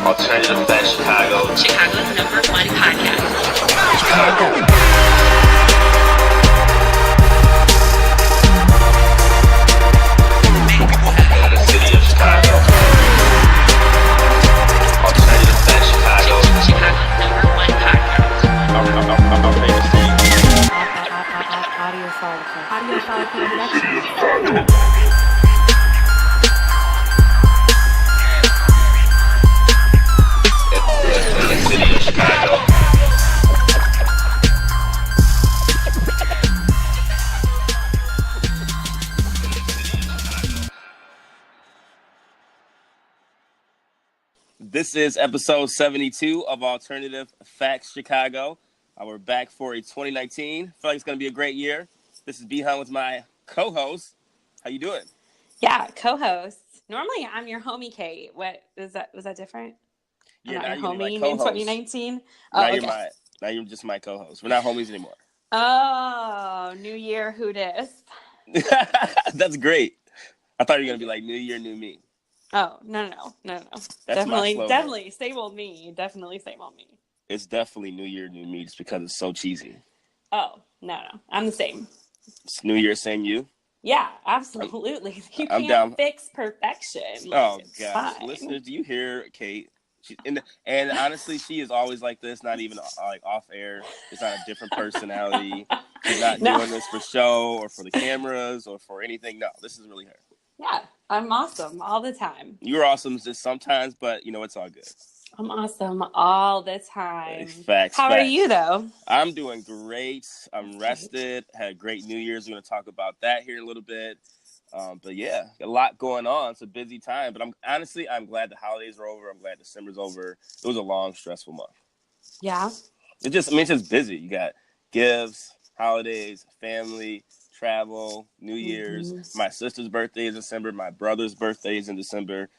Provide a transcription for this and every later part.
Alternative Facts Chicago. Chicago's #1 podcast. Chicago. The city of Chicago. Alternative Facts Chicago. Chicago's #1 podcast. Our favorite city. Audio file production. The city of Chicago. This is episode 72 of Alternative Facts Chicago. We're back for a 2019. I feel like it's going to be a great year. This is Bihan with my co-host. How you doing? Yeah, co-host. Normally, I'm your homie, Kate. What is that? Was that different? Yeah, I'm now not you're your my homie in co-host. 2019. Oh, Now okay. you're just my co-host. We're not homies anymore. Oh, New Year, who dis? That's great. I thought you were going to be like New Year, New Me. Oh, no. That's my slogan. Definitely, same old me. Definitely same old me. It's definitely New Year, New Me just because it's so cheesy. Oh, no. I'm the same. It's New Year, same you. Yeah, absolutely. You I'm can't down. fix perfection. Oh, It's gosh. fine. Listeners, do you hear Kate? And honestly, she is always like this, not even like off air. It's not a different personality. She's not No. doing this for show or for the cameras or for anything. No, this is really her. Yeah, I'm awesome all the time. You're awesome just sometimes, but you know, it's all good. I'm awesome all the time. Facts. How are you, though? I'm doing great. I'm rested. Had a great New Year's. We're going to talk about that here in a little bit. But yeah, a lot going on. It's a busy time. But I'm glad the holidays are over. I'm glad December's over. It was a long, stressful month. Yeah. It's just busy. You got gifts, holidays, family, travel, New Year's. Mhm. My sister's birthday is December. My brother's birthday is in December.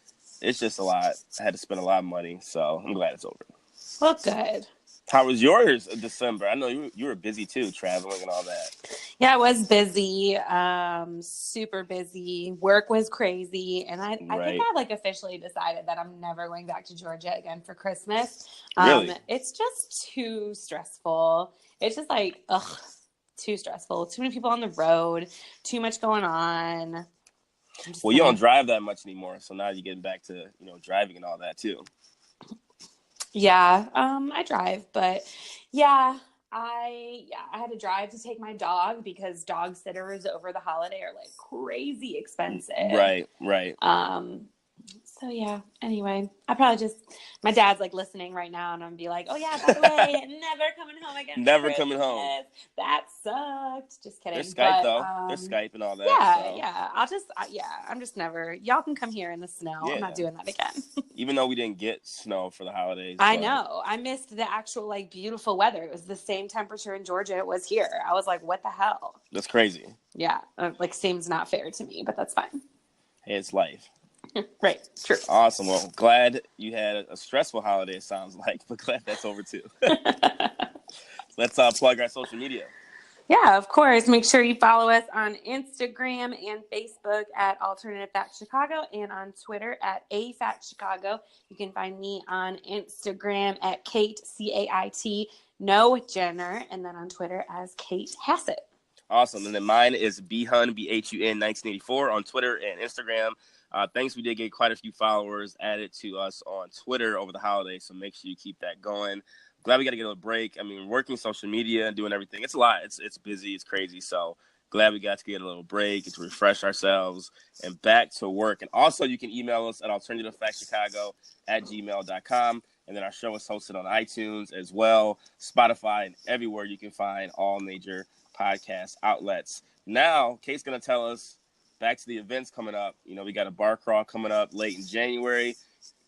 It's just a lot. I had to spend a lot of money, so I'm glad it's over. Well, good. How was yours in December? I know you were busy too, traveling and all that. Yeah, I was busy, super busy. Work was crazy. And I think I officially decided that I'm never going back to Georgia again for Christmas. Really? It's just too stressful. It's just too stressful. Too many people on the road, too much going on. Well, you don't drive that much anymore, so now you're getting back to, driving and all that too. Yeah, I drive, but I had to drive to take my dog because dog sitters over the holiday are like crazy expensive. Right. So yeah, anyway, my dad's like listening right now and I'm gonna be like, oh yeah, by the way, never coming home again. Never coming home. That sucked. Just kidding. There's Skype though. There's Skype and all that. Yeah. I'm just never, y'all can come here in the snow. Yeah. I'm not doing that again. Even though we didn't get snow for the holidays. I know. I missed the actual beautiful weather. It was the same temperature in Georgia it was here. I was like, what the hell? That's crazy. Yeah. Seems not fair to me, but that's fine. Hey, it's life. Right. True. Awesome. Well, glad you had a stressful holiday, it sounds like, but glad that's over too. Let's plug our social media. Yeah, of course. Make sure you follow us on Instagram and Facebook at Alternative Facts Chicago and on Twitter at AFactChicago. You can find me on Instagram at Kate, Cait, no Jenner, and then on Twitter as Kate Hassett. Awesome. And then mine is Bhun, BHUN 1984 on Twitter and Instagram. Thanks. We did get quite a few followers added to us on Twitter over the holidays, so make sure you keep that going. Glad we got to get a break. I mean, working social media and doing everything, it's a lot. It's busy. It's crazy. So glad we got to get a little break, get to refresh ourselves, and back to work. And also, you can email us at alternativefactschicago@gmail.com. And then our show is hosted on iTunes as well, Spotify, and everywhere you can find all major podcast outlets. Now, Kate's going to tell us back to the events coming up. We got a bar crawl coming up late in January.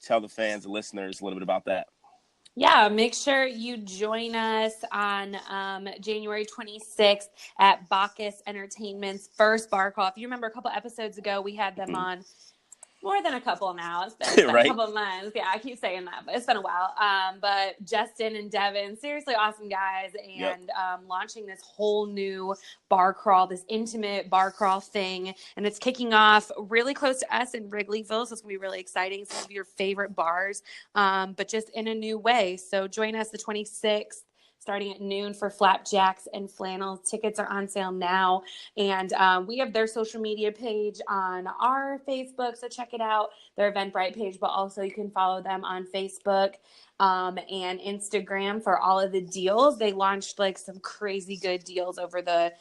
Tell the fans and listeners a little bit about that. Yeah, make sure you join us on January 26th at Bacchus Entertainment's first bar crawl. If you remember a couple episodes ago, we had them on. More than a couple now. It's been Right? a couple months. Yeah, I keep saying that, but it's been a while. But Justin and Devin, seriously awesome guys, and launching this whole new bar crawl, this intimate bar crawl thing, and it's kicking off really close to us in Wrigleyville, so it's going to be really exciting. Some of your favorite bars, but just in a new way. So join us the 26th. Starting at noon for flapjacks and flannels. Tickets are on sale now. And we have their social media page on our Facebook, so check it out, their Eventbrite page, but also you can follow them on Facebook and Instagram for all of the deals. They launched like some crazy good deals over the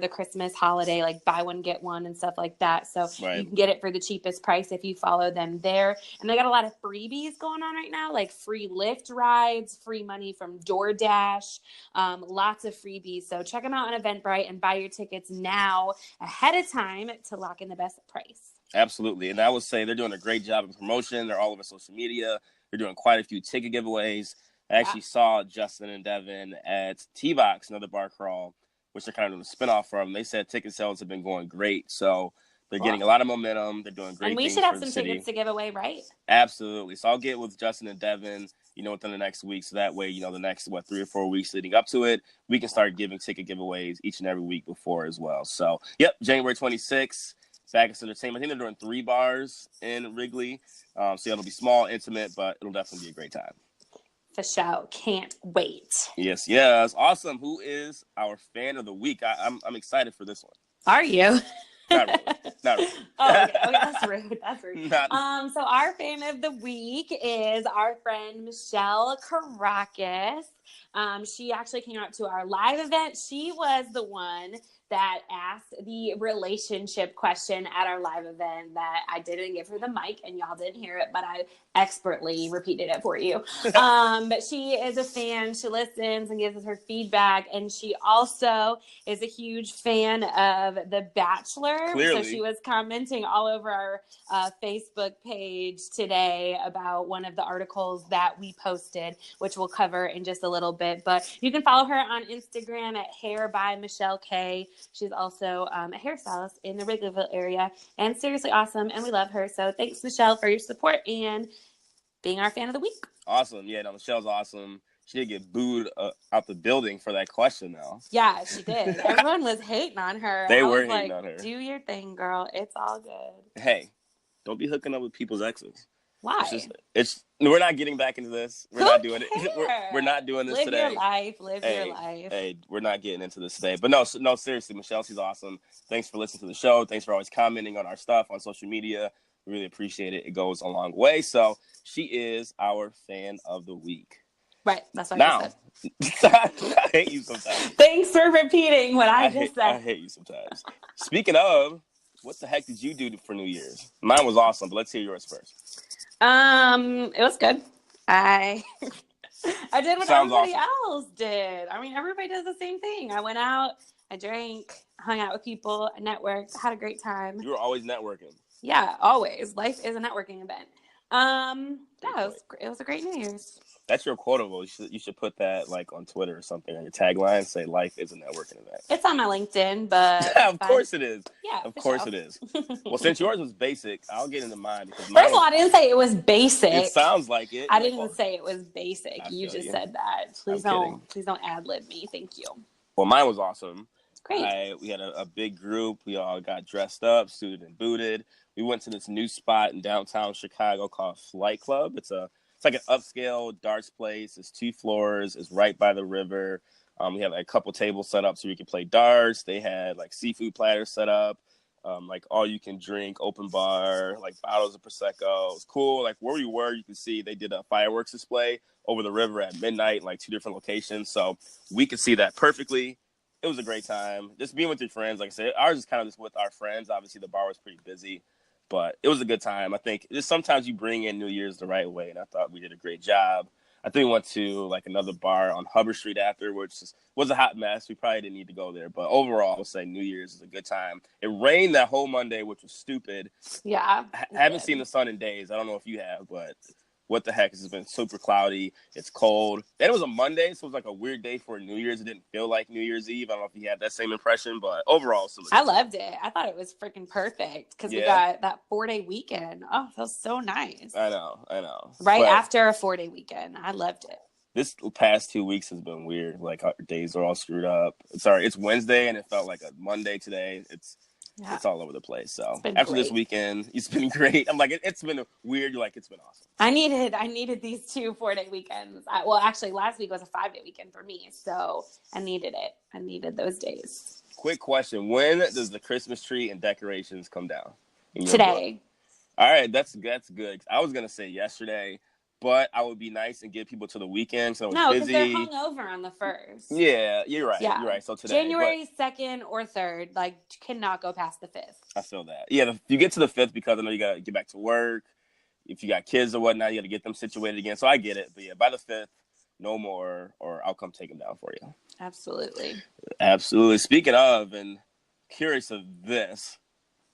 Christmas holiday, like buy one, get one and stuff like that. So you can get it for the cheapest price if you follow them there. And they got a lot of freebies going on right now, like free Lyft rides, free money from DoorDash, lots of freebies. So check them out on Eventbrite and buy your tickets now ahead of time to lock in the best price. Absolutely. And I would say they're doing a great job of promotion. They're all over social media. They're doing quite a few ticket giveaways. I actually saw Justin and Devin at T-Box, another bar crawl, which they're kind of doing a spinoff from. They said ticket sales have been going great. So they're getting a lot of momentum. They're doing great and we things should have for the some city. tickets to give away, right? Absolutely. So I'll get with Justin and Devin, within the next week. So that way, the next, 3 or 4 weeks leading up to it, we can start giving ticket giveaways each and every week before as well. So, January 26th. Backus Entertainment. I think they're doing 3 bars in Wrigley. So it'll be small, intimate, but it'll definitely be a great time. For sure. Can't wait. Yes. Awesome. Who is our fan of the week? I'm excited for this one. Are you? Not really. Oh, okay. That's rude. So our fan of the week is our friend Michelle Caracas. She actually came out to our live event. She was the one that asked the relationship question at our live event that I didn't give her the mic and y'all didn't hear it, but I expertly repeated it for you. But she is a fan. She listens and gives us her feedback. And she also is a huge fan of The Bachelor. Clearly. So she was commenting all over our Facebook page today about one of the articles that we posted, which we'll cover in just a little bit. But you can follow her on Instagram at Hair by Michelle K. She's also a hairstylist in the Wrigleyville area and seriously awesome. And we love her. So thanks, Michelle, for your support and being our fan of the week. Awesome. Yeah, no, Michelle's awesome. She did get booed out the building for that question, though. Yeah, she did. Everyone was hating on her. They were hating on her. Do your thing, girl. It's all good. Hey, don't be hooking up with people's exes. Why? We're not getting back into this. We're not doing it. We're not doing this today. Live your life. Hey, we're not getting into this today. But no, seriously, Michelle, she's awesome. Thanks for listening to the show. Thanks for always commenting on our stuff on social media. We really appreciate it. It goes a long way. So she is our fan of the week. Right. That's what I said. I hate you sometimes. Thanks for repeating what I just said. I hate you sometimes. Speaking of, what the heck did you do for New Year's? Mine was awesome, but let's hear yours first. It was good. I did what everybody else did. I mean, everybody does the same thing. I went out, I drank, hung out with people, I networked, had a great time. You were always networking. Yeah, always. Life is a networking event. It was a great New Year's. That's your quotable. You should put that on Twitter or something on your tagline. Say life is a networking event. It's on my LinkedIn, but of course it is. Yeah, of course it is. Well, since yours was basic, I'll get into mine because first of all, I didn't say it was basic. It sounds like it. I didn't say it was basic. You just said that. Please don't ad lib me. Thank you. Well, mine was awesome. Great. We had a big group. We all got dressed up, suited and booted. We went to this new spot in downtown Chicago called Flight Club. It's like an upscale darts place. It's 2 floors. It's right by the river. We had a couple tables set up so we could play darts. They had seafood platters set up, all you can drink, open bar, bottles of Prosecco. It was cool. Where we were, you can see they did a fireworks display over the river at midnight, 2 different locations. So we could see that perfectly. It was a great time. Just being with your friends. Like I said, ours is kind of just with our friends. Obviously, the bar was pretty busy. But it was a good time. I think just sometimes you bring in New Year's the right way, and I thought we did a great job. I think we went to another bar on Hubbard Street after, which was a hot mess. We probably didn't need to go there. But overall, I would say New Year's is a good time. It rained that whole Monday, which was stupid. Yeah. I haven't seen the sun in days. I don't know if you have, but what the heck? It's been super cloudy. It's cold. Then it was a Monday, so it was like a weird day for New Year's. It didn't feel like New Year's Eve. I don't know if you had that same impression, but overall, so I loved it. I thought it was freaking perfect because we got that 4-day weekend. Oh, it feels so nice. I know. Right after a 4-day weekend. I loved it. This past 2 weeks has been weird. Like, our days are all screwed up. Sorry, it's Wednesday, and it felt like a Monday today. It's all over the place. So after this weekend, it's been great. I'm like, it's been weird. You're like, it's been awesome. I needed these 2 4-day weekends. Well, actually, last week was a 5-day weekend for me, so I needed it. I needed those days. Quick question: when does the Christmas tree and decorations come down? Today. Book? All right, that's good. I was gonna say yesterday, but I would be nice and give people to the weekend. So no, because they're hungover on the 1st. Yeah, you're right. Yeah. You're right. So today, January 2nd or 3rd, like, cannot go past the 5th. I feel that. Yeah, you get to the 5th because I know you gotta get back to work. If you got kids or whatnot, you got to get them situated again. So I get it. But yeah, by the 5th, no more, or I'll come take them down for you. Absolutely. Speaking of, and curious of this,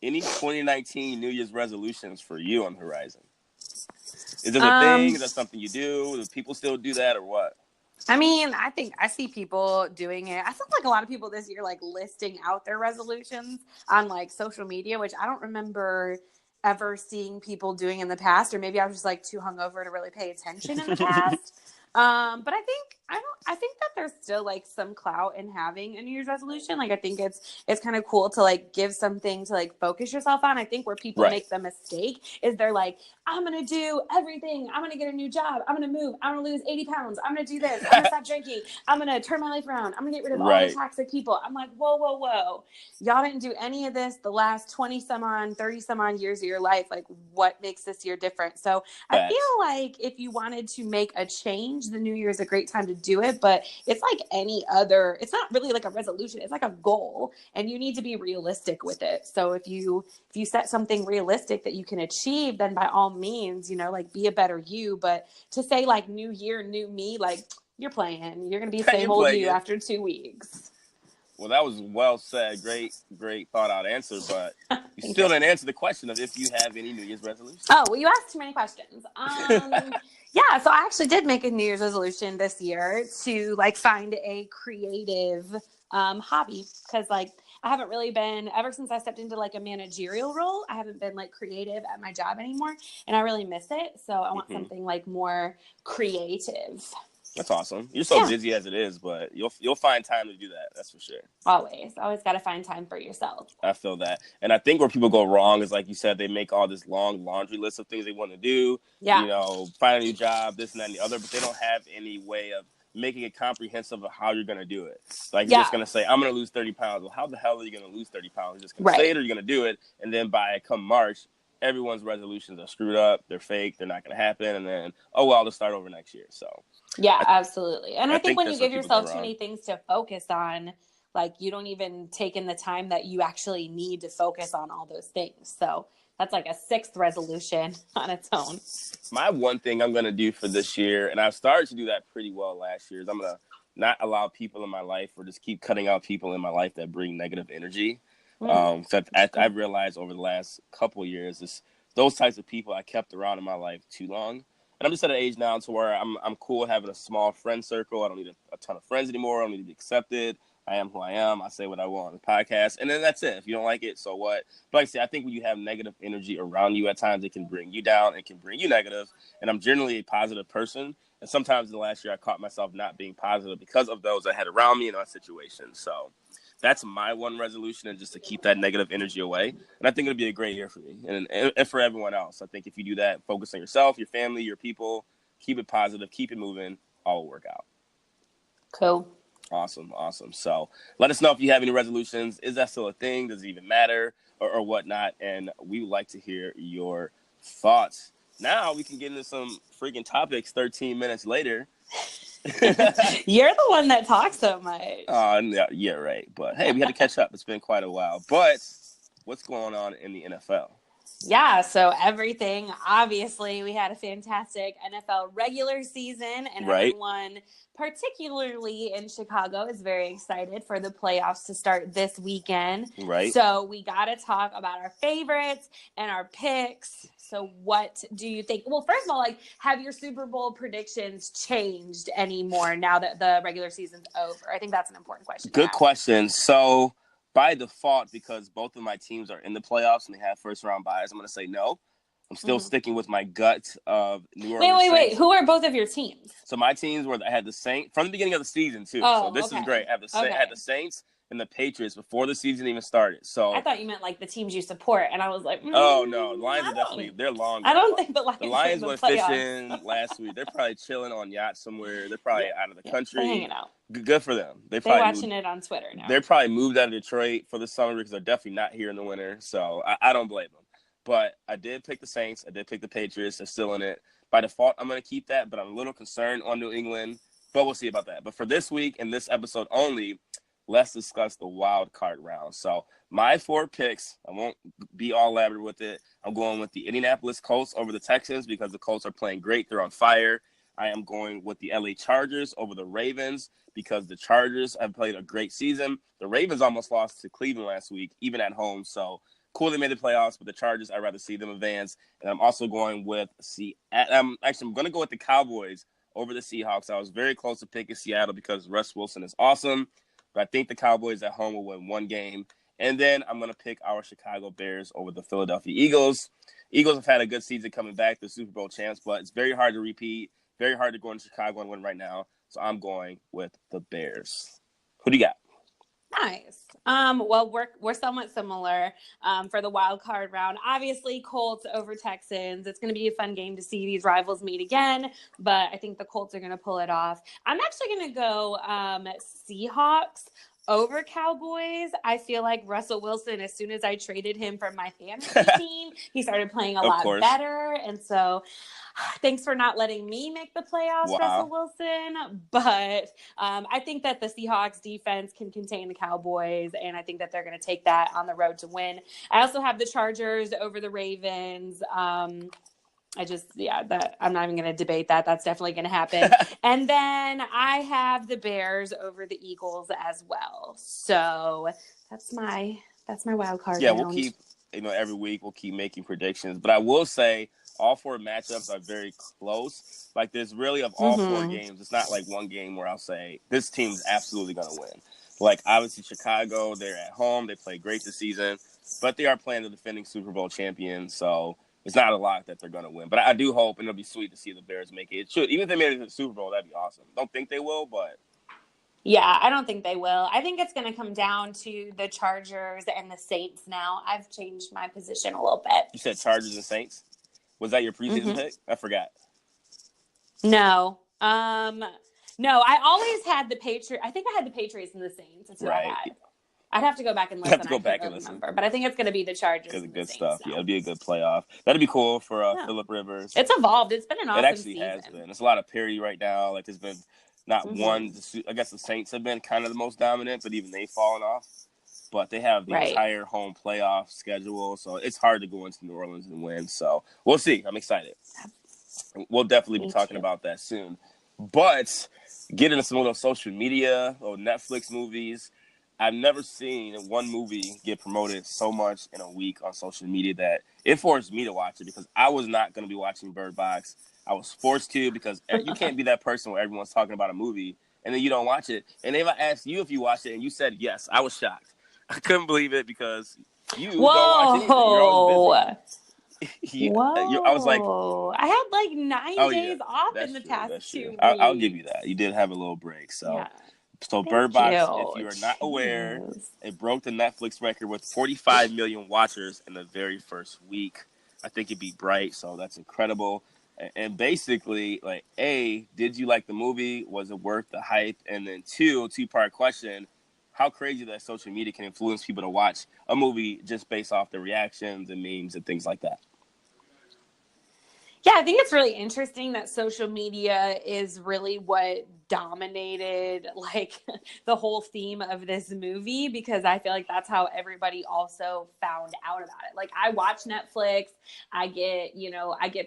any 2019 New Year's resolutions for you on the horizon? Is this a thing? Is that something you do? Do people still do that or what? I mean, I think I see people doing it. I feel like a lot of people this year, like, listing out their resolutions on, like, social media, which I don't remember ever seeing people doing in the past, or maybe I was just, like, too hungover to really pay attention in the past. But I think that there's still, like, some clout in having a New Year's resolution. Like, I think it's kind of cool to, like, give something to, like, focus yourself on. I think where people make the mistake is they're like, I'm going to do everything. I'm going to get a new job. I'm going to move. I'm going to lose 80 pounds. I'm going to do this. I'm going to stop drinking. I'm going to turn my life around. I'm going to get rid of all the toxic people. I'm like, whoa. Y'all didn't do any of this the last 20 some on, 30 some on years of your life. Like, what makes this year different? So I feel like if you wanted to make a change, the New Year is a great time to do it. But it's like any other, it's not really like a resolution. It's like a goal, and you need to be realistic with it. So if you set something realistic that you can achieve, then by all means, like, be a better you. But to say, like, new year, new me, like, you're playing. You're going to be the same old you after 2 weeks. Well, that was well said. Great thought out answer, but you still didn't answer the question of if you have any New Year's resolutions. Oh, well, you asked too many questions. Yeah, so I actually did make a New Year's resolution this year to, like, find a creative hobby, because, like, I haven't really been, ever since I stepped into, like, a managerial role, I haven't been, like, creative at my job anymore, and I really miss it. So I want something, like, more creative. That's awesome. You're so busy as it is, but you'll find time to do that. That's for sure. Always got to find time for yourself. I feel that. And I think where people go wrong is, like you said, they make all this long laundry list of things they want to do. Yeah. Find a new job, this and that and the other, but they don't have any way of making it comprehensive of how you're going to do it. Like, you're just going to say, I'm going to lose 30 pounds. Well, how the hell are you going to lose 30 pounds? You're just going to say it, or you're going to do it. And then by come March, everyone's resolutions are screwed up. They're fake. They're not going to happen. And then, I'll just start over next year. So. Yeah, absolutely. And I think when you give yourself too many things to focus on, like, you don't even take in the time that you actually need to focus on all those things. So that's like a 6th resolution on its own. My one thing I'm going to do for this year, and I've started to do that pretty well last year, is I'm going to not allow people in my life, or just keep cutting out people in my life that bring negative energy. So I've realized over the last couple of years, those types of people I kept around in my life too long. And I'm just at an age now to where I'm cool having a small friend circle. I don't need a ton of friends anymore. I don't need to be accepted. I am who I am. I say what I want on the podcast. And then that's it. If you don't like it, so what? But like I say, I think when you have negative energy around you at times, it can bring you down. It can bring you negative. And I'm generally a positive person. And sometimes in the last year, I caught myself not being positive because of those I had around me in that situation. So that's my one resolution, and just to keep that negative energy away. And I think it'll be a great year for me and for everyone else. I think if you do that, focus on yourself, your family, your people, keep it positive, keep it moving, all will work out. Cool. Awesome. So let us know if you have any resolutions. Is that still a thing? Does it even matter or whatnot? And we would like to hear your thoughts. Now we can get into some freaking topics 13 minutes later. You're the one that talks so much. Yeah, right. But hey, we had to catch up. It's been quite a while. But what's going on in the NFL? Yeah, so everything. Obviously, we had a fantastic NFL regular season, and Right. everyone, particularly in Chicago, is very excited for the playoffs to start this weekend. Right. So we got to talk about our favorites and our picks. So what do you think? Well, first of all, like, have your Super Bowl predictions changed anymore now that the regular season's over? I think that's an important question to Good ask. question. So by default, because both of my teams are in the playoffs and they have first round buys, I'm going to say no. I'm still sticking with my gut of New Orleans Wait. Saints. Who are both of your teams? So my teams were I had the Saints from the beginning of the season too. So Oh, this is okay. great. I have I had the Saints and the Patriots before the season even started. So I thought you meant like the teams you support, and I was like, oh no, the Lions are definitely they're long. I don't think the Lions are in went the fishing last week. They're probably chilling on yachts somewhere. They're probably out of the country. They're hanging out. Good for them. They're probably watching it on Twitter now. They're probably moved out of Detroit for the summer because they're definitely not here in the winter. So I don't blame them. But I did pick the Saints. I did pick the Patriots. They're still in it. By default, I'm going to keep that, but I'm a little concerned on New England. But we'll see about that. But for this week and this episode only, let's discuss the wild card round. So my 4 picks, I won't be all elaborate with it. I'm going with the Indianapolis Colts over the Texans because the Colts are playing great. They're on fire. I am going with the LA Chargers over the Ravens because the Chargers have played a great season. The Ravens almost lost to Cleveland last week, even at home. So cool they made the playoffs, but the Chargers, I'd rather see them advance. And I'm also going with I'm going to go with the Cowboys over the Seahawks. I was very close to picking Seattle because Russ Wilson is awesome, but I think the Cowboys at home will win 1 game. And then I'm going to pick our Chicago Bears over the Philadelphia Eagles. Eagles have had a good season coming back, the Super Bowl champs, but it's very hard to repeat, very hard to go into Chicago and win right now. So I'm going with the Bears. Who do you got? Nice. Well, we're somewhat similar for the wild card round. Obviously, Colts over Texans. It's going to be a fun game to see these rivals meet again, but I think the Colts are going to pull it off. I'm actually going to go Seahawks over Cowboys. I feel like Russell Wilson, as soon as I traded him from my fantasy team, he started playing a lot better. And so thanks for not letting me make the playoffs, Russell Wilson. But I think that the Seahawks defense can contain the Cowboys, and I think that they're going to take that on the road to win. I also have the Chargers over the Ravens. I'm not even going to debate that. That's definitely going to happen. And then I have the Bears over the Eagles as well. So that's my wild card. Yeah, we'll keep, every week we'll keep making predictions. But I will say all 4 matchups are very close. Like there's really of all 4 games, it's not like one game where I'll say this team's absolutely going to win. Like obviously Chicago, they're at home. They played great this season, but they are playing the defending Super Bowl champion. So it's not a lot that they're going to win. But I do hope, and it'll be sweet to see the Bears make it. It should. Even if they made it to the Super Bowl, that'd be awesome. Don't think they will, but. Yeah, I don't think they will. I think it's going to come down to the Chargers and the Saints now. I've changed my position a little bit. You said Chargers and Saints? Was that your preseason pick? I forgot. No. No, I always had the Patriots. I think I had the Patriots and the Saints. That's what I had. I'd have to go back and listen. Remember, but I think it's going to be the Chargers. Because of good stuff. Yeah, it'll be a good playoff. That'd be cool for Phillip Rivers. It's evolved. It's been an awesome season. It actually has been. It's a lot of parity right now. Like there's been not one. I guess the Saints have been kind of the most dominant, but even they've fallen off. But they have the entire home playoff schedule, so it's hard to go into New Orleans and win. So we'll see. I'm excited. We'll definitely be talking about that soon. But get into some of those social media or Netflix movies. I've never seen one movie get promoted so much in a week on social media that it forced me to watch it because I was not going to be watching Bird Box. I was forced to because you can't be that person where everyone's talking about a movie and then you don't watch it. And if I asked you if you watched it and you said yes, I was shocked. I couldn't believe it because you don't watch anything. You're always busy. I was like, I had like 9 days off in the past 2 weeks. I'll give you that. You did have a little break. So Bird Box, if you are not aware, it broke the Netflix record with 45 million watchers in the very first week. I think it beat Bright, so that's incredible. And basically, like, A, did you like the movie? Was it worth the hype? And then 2-part question, how crazy that social media can influence people to watch a movie just based off the reactions and memes and things like that. Yeah, I think it's really interesting that social media is really what dominated like the whole theme of this movie, because I feel like that's how everybody also found out about it. Like I watch Netflix, I get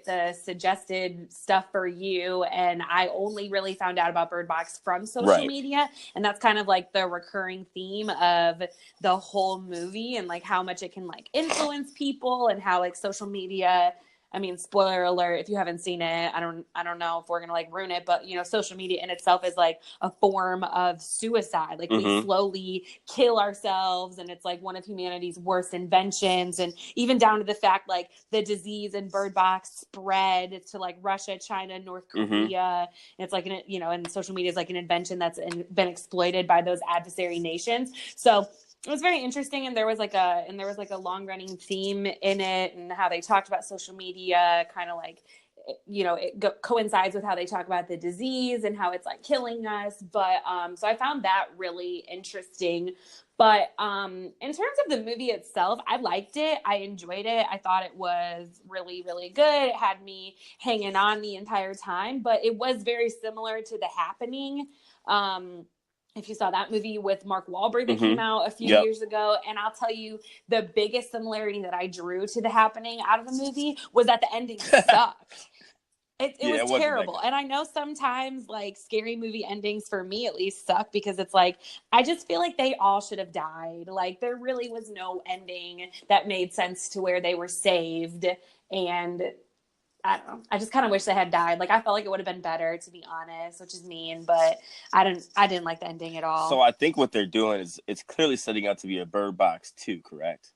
the suggested stuff for you, and I only really found out about Bird Box from social media, and that's kind of like the recurring theme of the whole movie, and like how much it can like influence people, and how like social media, I mean, spoiler alert, if you haven't seen it, I don't know if we're going to like ruin it, but social media in itself is like a form of suicide. Like we slowly kill ourselves, and it's like one of humanity's worst inventions. And even down to the fact like the disease in Bird Box spread to like Russia, China, North Korea. And it's like, and social media is like an invention that's been exploited by those adversary nations. So it was very interesting, and there was like a long running theme in it, and how they talked about social media kind of like, it coincides with how they talk about the disease and how it's like killing us. But so I found that really interesting. But in terms of the movie itself, I liked it. I enjoyed it. I thought it was really, really good. It had me hanging on the entire time, but it was very similar to The Happening. If you saw that movie with Mark Wahlberg that came out a few years ago. And I'll tell you, the biggest similarity that I drew to The Happening out of the movie was that the ending sucked. It was terrible. And I know sometimes like scary movie endings, for me at least, suck, because it's like, I just feel like they all should have died. Like there really was no ending that made sense to where they were saved. And I don't know. I just kind of wish they had died. Like I felt like it would have been better, to be honest, which is mean, but I didn't like the ending at all. So I think what they're doing is it's clearly setting up to be a Bird Box 2, correct?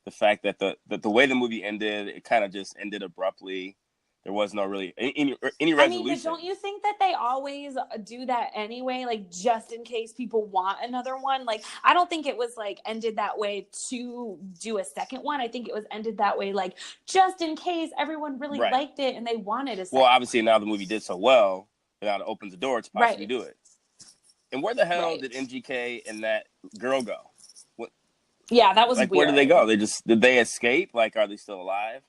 The fact that the way the movie ended, it kind of just ended abruptly. There was no really any resolution. I mean, but don't you think that they always do that anyway? Like just in case people want another one. Like I don't think it was like ended that way to do a second one. I think it was ended that way like just in case everyone really liked it and they wanted a second. Well, obviously now the movie did so well, now it opens the door to possibly do it. And where the hell did MGK and that girl go? Yeah, that was like weird. Where did they go? Did they escape? Like, are they still alive?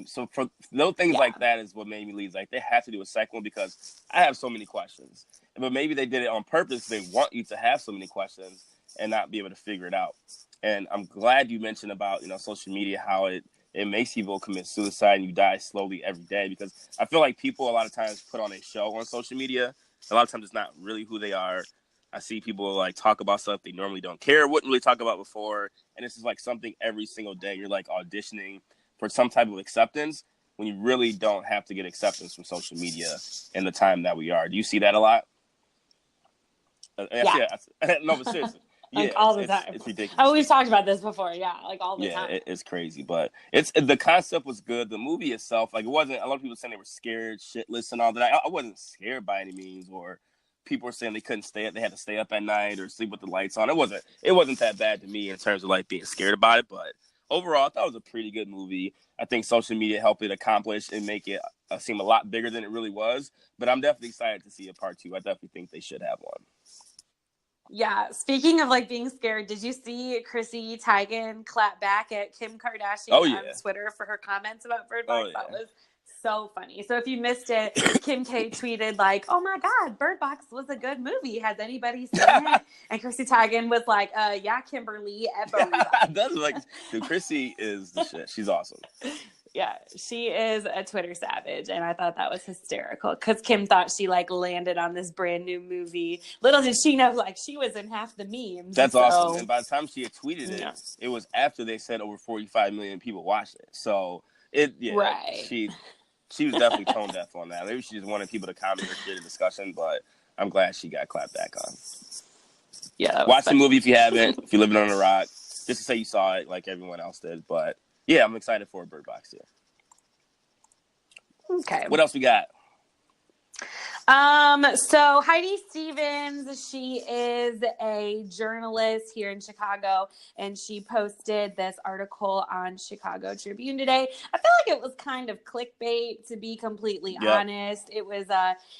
So for little things like that is what made me leave. Like they have to do a second one, because I have so many questions. But maybe they did it on purpose. They want you to have so many questions and not be able to figure it out. And I'm glad you mentioned about social media, how it makes people commit suicide and you die slowly every day. Because I feel like people a lot of times put on a show on social media. A lot of times it's not really who they are. I see people like talk about stuff they normally don't care, wouldn't really talk about before, and this is like something every single day. You're like auditioning for some type of acceptance when you really don't have to get acceptance from social media in the time that we are. Do you see that a lot? Yeah. No, but seriously. Like all the time. It's ridiculous. Oh, we've talked about this before. Yeah, like all the time. Yeah, it's crazy, but the concept was good. The movie itself, like it wasn't. A lot of people saying they were scared, shitless, and all that. I wasn't scared by any means. Or people were saying they couldn't stay up. They had to stay up at night or sleep with the lights on. It wasn't that bad to me in terms of like being scared about it, but overall, I thought it was a pretty good movie. I think social media helped it accomplish and make it seem a lot bigger than it really was. But I'm definitely excited to see a part 2. I definitely think they should have one. Yeah. Speaking of like being scared, did you see Chrissy Teigen clap back at Kim Kardashian on Twitter for her comments about Bird Box? That was so funny. So if you missed it, Kim K tweeted like, "Oh my God, Bird Box was a good movie. Has anybody seen it?" And Chrissy Teigen was like, "Yeah, Kimberly, everybody." That's like, dude, Chrissy is the shit. She's awesome. Yeah, she is a Twitter savage, and I thought that was hysterical because Kim thought she like landed on this brand new movie. Little did she know, like she was in half the memes. That's awesome. And by the time she had tweeted it, it was after they said over 45 million people watched it. So she was definitely tone deaf on that. Maybe she just wanted people to comment or create a discussion, but I'm glad she got clapped back on. Yeah, watch the movie if you haven't. If you're living on a rock, just to say you saw it like everyone else did, but. Yeah, I'm excited for a Bird Box here. Okay. What else we got? So Heidi Stephens, she is a journalist here in Chicago, and she posted this article on Chicago Tribune today. I feel like it was kind of clickbait, to be completely honest. It was,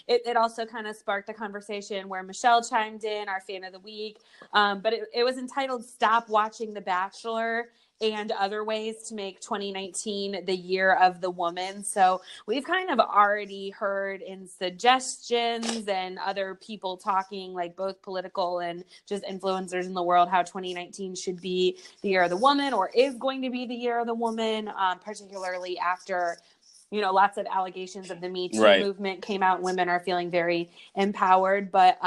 it also kind of sparked a conversation where Michelle chimed in, our fan of the week. But it was entitled "Stop Watching The Bachelor." and other ways to make 2019 the year of the woman. So we've kind of already heard in suggestions and other people talking, like both political and just influencers in the world, how 2019 should be the year of the woman, or is going to be the year of the woman, particularly after, you know, lots of allegations of the Me Too movement came out. Women are feeling very empowered, but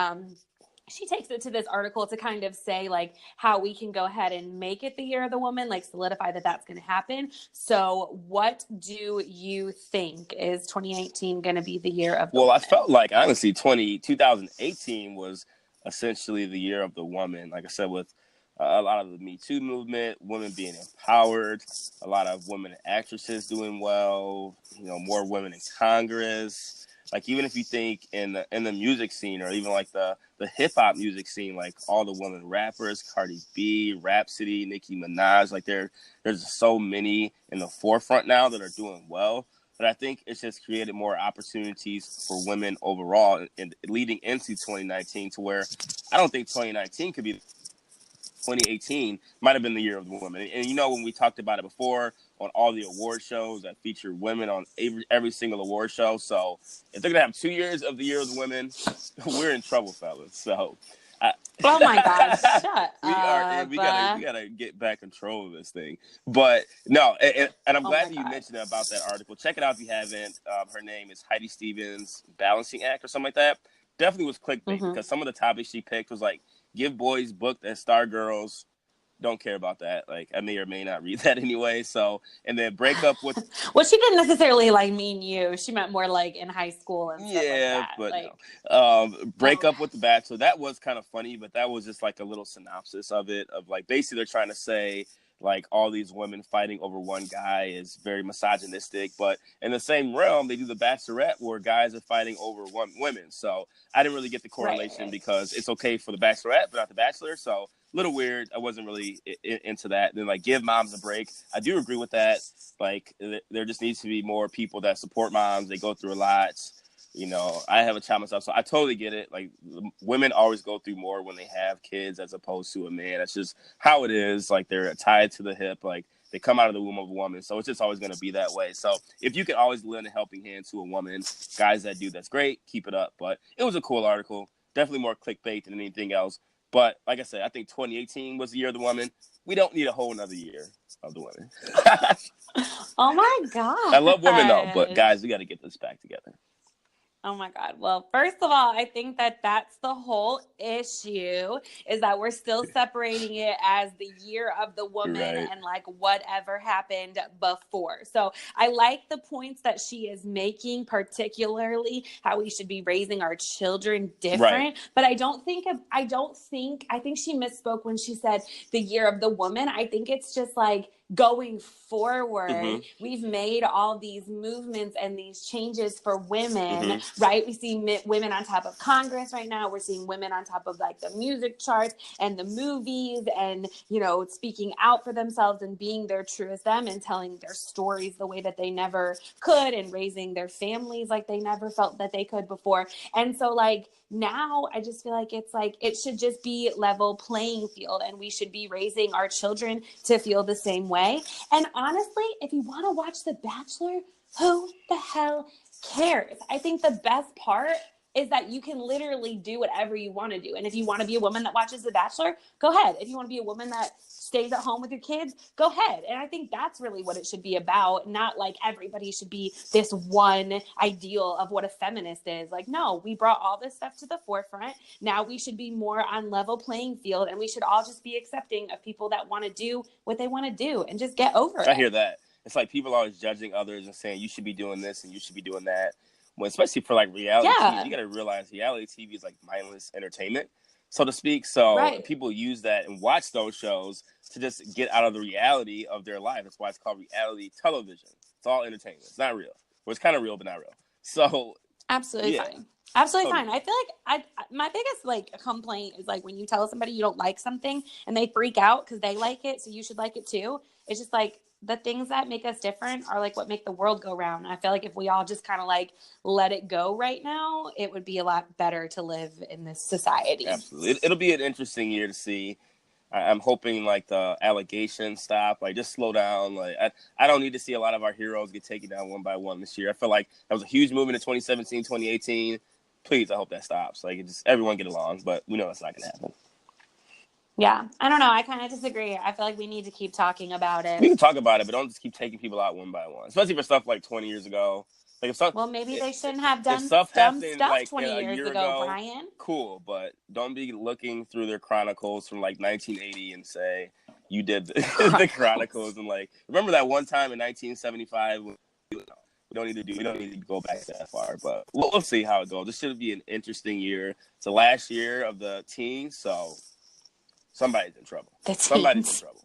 she takes it to this article to kind of say like how we can go ahead and make it the year of the woman, like solidify that that's going to happen. So what do you think? Is 2018 going to be the year of the woman? I felt like honestly 2018 was essentially the year of the woman. Like I said, with a lot of the Me Too movement, women being empowered, a lot of women actresses doing well, you know, more women in Congress. Like, even if you think in the music scene, or even like the hip hop music scene, like all the women rappers, Cardi B, Rhapsody, Nicki Minaj, like there's so many in the forefront now that are doing well. But I think it's just created more opportunities for women overall, and leading into 2019, to where I don't think 2019 could be 2018 might have been the year of the woman. And you know, when we talked about it before on all the award shows that feature women on every single award show. So if they're going to have 2 years of the year of the women, we're in trouble, fellas. So oh my God, shut up. We gotta get back control of this thing. But no, and I'm glad that you mentioned about that article. Check it out if you haven't. Her name is Heidi Stephens, Balancing Act or something like that. Definitely was clickbait, because some of the topics she picked was like, give boys booked as star girls. Don't care about that. Like, I may or may not read that anyway. So, and then break up with. Well, she didn't necessarily like mean you. She meant more like in high school and stuff like that. But like, no. Break up with the Bachelor. That was kind of funny, but that was just like a little synopsis of it. Of like, basically, they're trying to say like all these women fighting over one guy is very misogynistic. But in the same realm, they do the Bachelorette, where guys are fighting over women. So I didn't really get the correlation, because it's okay for the Bachelorette, but not the Bachelor. So a little weird. I wasn't really into that. Then like, give moms a break. I do agree with that. Like, there just needs to be more people that support moms. They go through a lot. You know, I have a child myself, so I totally get it. Like, women always go through more when they have kids as opposed to a man. That's just how it is. Like, they're tied to the hip. Like, they come out of the womb of a woman. So it's just always going to be that way. So if you can always lend a helping hand to a woman, guys that do, that's great. Keep it up. But it was a cool article. Definitely more clickbait than anything else. But like I said, I think 2018 was the year of the woman. We don't need a whole another year of the woman. oh my God. I love women though, but guys, we got to get this back together. Oh my God. Well, first of all, I think that that's the whole issue, is that we're still separating it as the year of the woman and like whatever happened before. So I like the points that she is making, particularly how we should be raising our children different. But I think she misspoke when she said the year of the woman. I think it's just like, going forward, we've made all these movements and these changes for women, right? We see women on top of Congress right now. We're seeing women on top of like the music charts and the movies, and, you know, speaking out for themselves and being their truest them and telling their stories the way that they never could, and raising their families like they never felt that they could before. And so like, now I just feel like it's like, it should just be level playing field, and we should be raising our children to feel the same way. And honestly, if you want to watch The Bachelor, who the hell cares? I think the best part is that you can literally do whatever you want to do. And if you want to be a woman that watches The Bachelor, go ahead. If you want to be a woman that stays at home with your kids, go ahead. And I think that's really what it should be about. Not like everybody should be this one ideal of what a feminist is. Like, no, we brought all this stuff to the forefront. Now we should be more on level playing field, and we should all just be accepting of people that want to do what they want to do and just get over it. I hear that. It's like people are always judging others and saying you should be doing this and you should be doing that. Well, especially for like reality TV, you got to realize reality TV is like mindless entertainment, so to speak. So people use that and watch those shows to just get out of the reality of their life. That's why it's called reality television. It's all entertainment. It's not real. Well, it's kind of real, but not real. So absolutely fine. Absolutely fine. I feel like my biggest like complaint is like when you tell somebody you don't like something and they freak out because they like it, so you should like it too. It's just like, the things that make us different are like what make the world go round. I feel like if we all just kind of like let it go right now, it would be a lot better to live in this society. Absolutely. It'll be an interesting year to see I'm hoping like the allegations stop. Like just slow down. Like I don't need to see a lot of our heroes get taken down one by one this year. I feel like that was a huge movement in 2017, 2018. Please, I hope that stops. Like, just everyone get along, but we know that's not going to happen. Yeah, I don't know. I kind of disagree. I feel like we need to keep talking about it. We can talk about it, but don't just keep taking people out one by one, especially for stuff like 20 years ago. Like Well, maybe they shouldn't have done stuff dumb happened stuff like 20 a years year ago, ago, Brian. cool, but don't be looking through their chronicles from like 1980 and say you did the chronicles and like remember that one time in 1975 when, we don't need to go back that far, but we'll see how it goes. This should be an interesting year. It's the last year of the teens, so somebody's in trouble. Somebody's in trouble.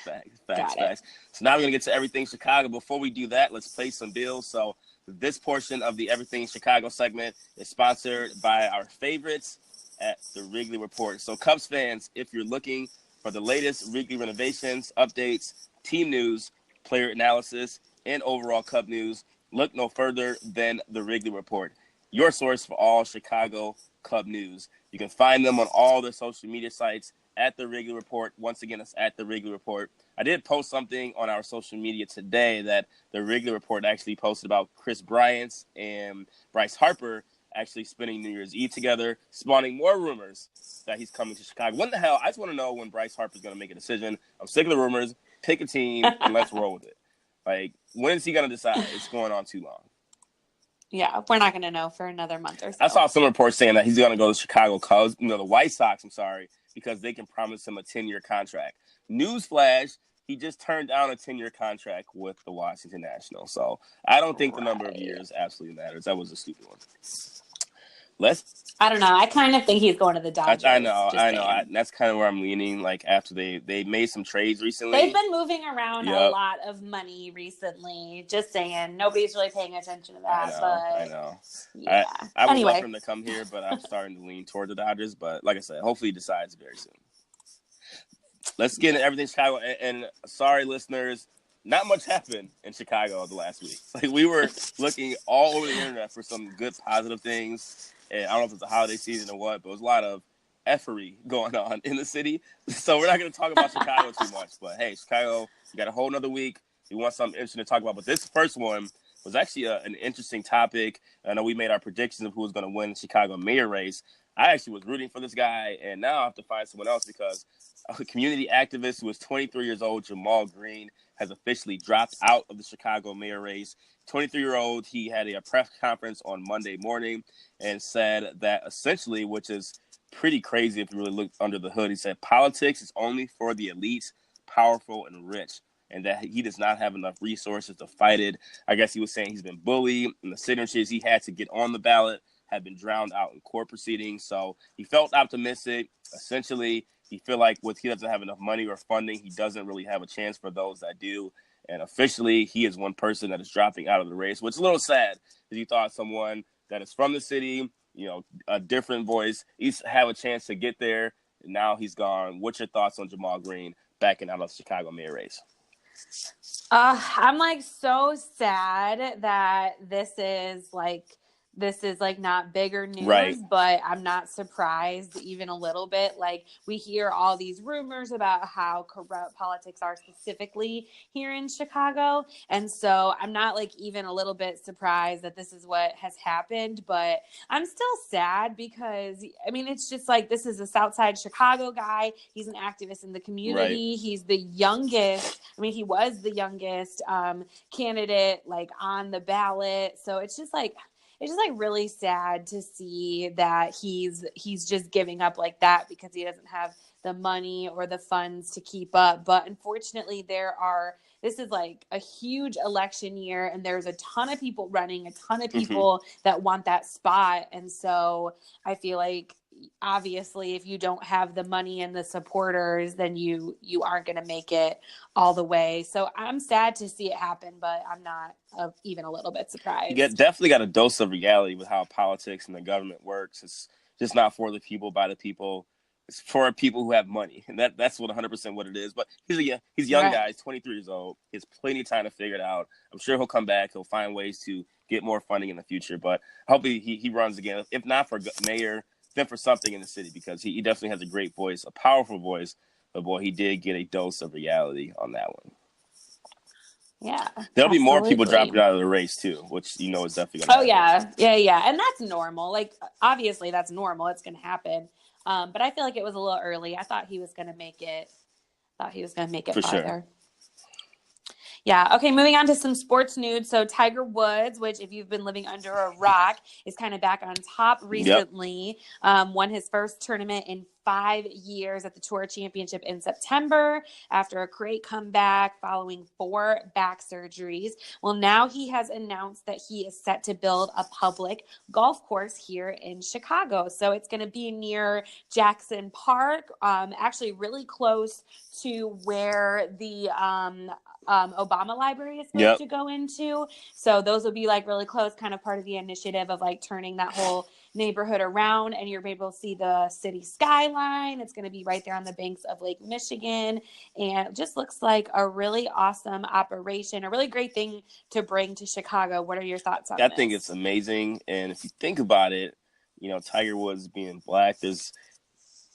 Facts. So now we're going to get to Everything Chicago. Before we do that, let's pay some bills. So this portion of the Everything Chicago segment is sponsored by our favorites at the Wrigley Report. So Cubs fans, if you're looking for the latest Wrigley renovations, updates, team news, player analysis, and overall Cub news, look no further than the Wrigley Report, your source for all Chicago Cub news. You can find them on all the social media sites at the Wrigley Report. Once again, it's at the Wrigley Report. I did post something on our social media today that the Wrigley Report actually posted about Chris Bryant and Bryce Harper actually spending New Year's Eve together, spawning more rumors that he's coming to Chicago. When the hell? I just want to know when Bryce Harper's going to make a decision. I'm sick of the rumors. Pick a team and let's roll with it. Like, when is he going to decide? It's going on too long. Yeah, we're not going to know for another month or so. I saw some reports saying that he's going to go to Chicago Cubs, the White Sox, because they can promise him a 10-year contract. Newsflash, he just turned down a 10-year contract with the Washington Nationals. So I don't think the number of years absolutely matters. That was a stupid one. I don't know. I kind of think he's going to the Dodgers. I know. That's kind of where I'm leaning. Like after they made some trades recently. They've been moving around a lot of money recently. Just saying. Nobody's really paying attention to that. I know. Yeah. I would love for him to come here, but I'm starting to lean toward the Dodgers. But like I said, hopefully he decides very soon. Let's get into Everything Chicago. And sorry, listeners, not much happened in Chicago the last week. Like we were looking all over the internet for some good positive things. And I don't know if it's the holiday season or what, but there's a lot of effery going on in the city. So we're not going to talk about Chicago too much. But, hey, Chicago, you got a whole nother week. You want something interesting to talk about. But this first one was actually an interesting topic. I know we made our predictions of who was going to win the Chicago mayor race. I actually was rooting for this guy, and now I have to find someone else because a community activist who is 23 years old, Jamal Green, has officially dropped out of the Chicago mayor race. 23-year-old, he had a press conference on Monday morning and said that essentially, which is pretty crazy if you really look under the hood, he said politics is only for the elites, powerful, and rich, and that he does not have enough resources to fight it. I guess he was saying he's been bullied, and the signatures he had to get on the ballot had been drowned out in court proceedings. So he felt optimistic. Essentially, he feel like he doesn't have enough money or funding, he doesn't really have a chance for those that do. And officially, he is one person that is dropping out of the race, which is a little sad because you thought someone that is from the city, a different voice, he's have a chance to get there. And now he's gone. What's your thoughts on Jamal Green backing out of the Chicago mayor race? I'm like so sad that this is not bigger news, right. But I'm not surprised even a little bit. Like we hear all these rumors about how corrupt politics are specifically here in Chicago. And so I'm not like even a little bit surprised that this is what has happened, but I'm still sad because I mean, it's just like, this is a Southside Chicago guy. He's an activist in the community. Right. He's the youngest. I mean, he was the youngest candidate like on the ballot. So it's just like really sad to see that he's just giving up like that because he doesn't have the money or the funds to keep up. But unfortunately, this is like a huge election year and there's a ton of people running, a ton of people that want that spot. And so I feel like obviously if you don't have the money and the supporters, then you aren't going to make it all the way. So I'm sad to see it happen, but I'm not even a little bit surprised. You definitely got a dose of reality with how politics and the government works. It's just not for the people, by the people. It's for people who have money. And that's 100% what it is. But he's a young guy. He's 23 years old. He has plenty of time to figure it out. I'm sure he'll come back. He'll find ways to get more funding in the future. But hopefully he runs again. If not for mayor, then for something in the city, because he definitely has a great voice, a powerful voice. But boy, he did get a dose of reality on that one. Yeah, There'll be more people absolutely. dropping out of the race too, which is definitely going to happen. Yeah, and that's normal. Like, obviously, that's normal. It's going to happen. But I feel like it was a little early. I thought he was going to make it. For farther. sure. Yeah. Okay. Moving on to some sports news. So Tiger Woods, which if you've been living under a rock, is kind of back on top recently. Won his first tournament in 5 years at the Tour Championship in September after a great comeback following 4 back surgeries. Well, now he has announced that he is set to build a public golf course here in Chicago. So it's going to be near Jackson Park, actually really close to where the Obama Library is supposed to go into. So those will be like really close, kind of part of the initiative of like turning that whole neighborhood around, and you're able to see the city skyline. It's going to be right there on the banks of Lake Michigan, and it just looks like a really awesome operation, a really great thing to bring to Chicago. What are your thoughts on this? I think it's amazing, and if you think about it, Tiger Woods being black, there's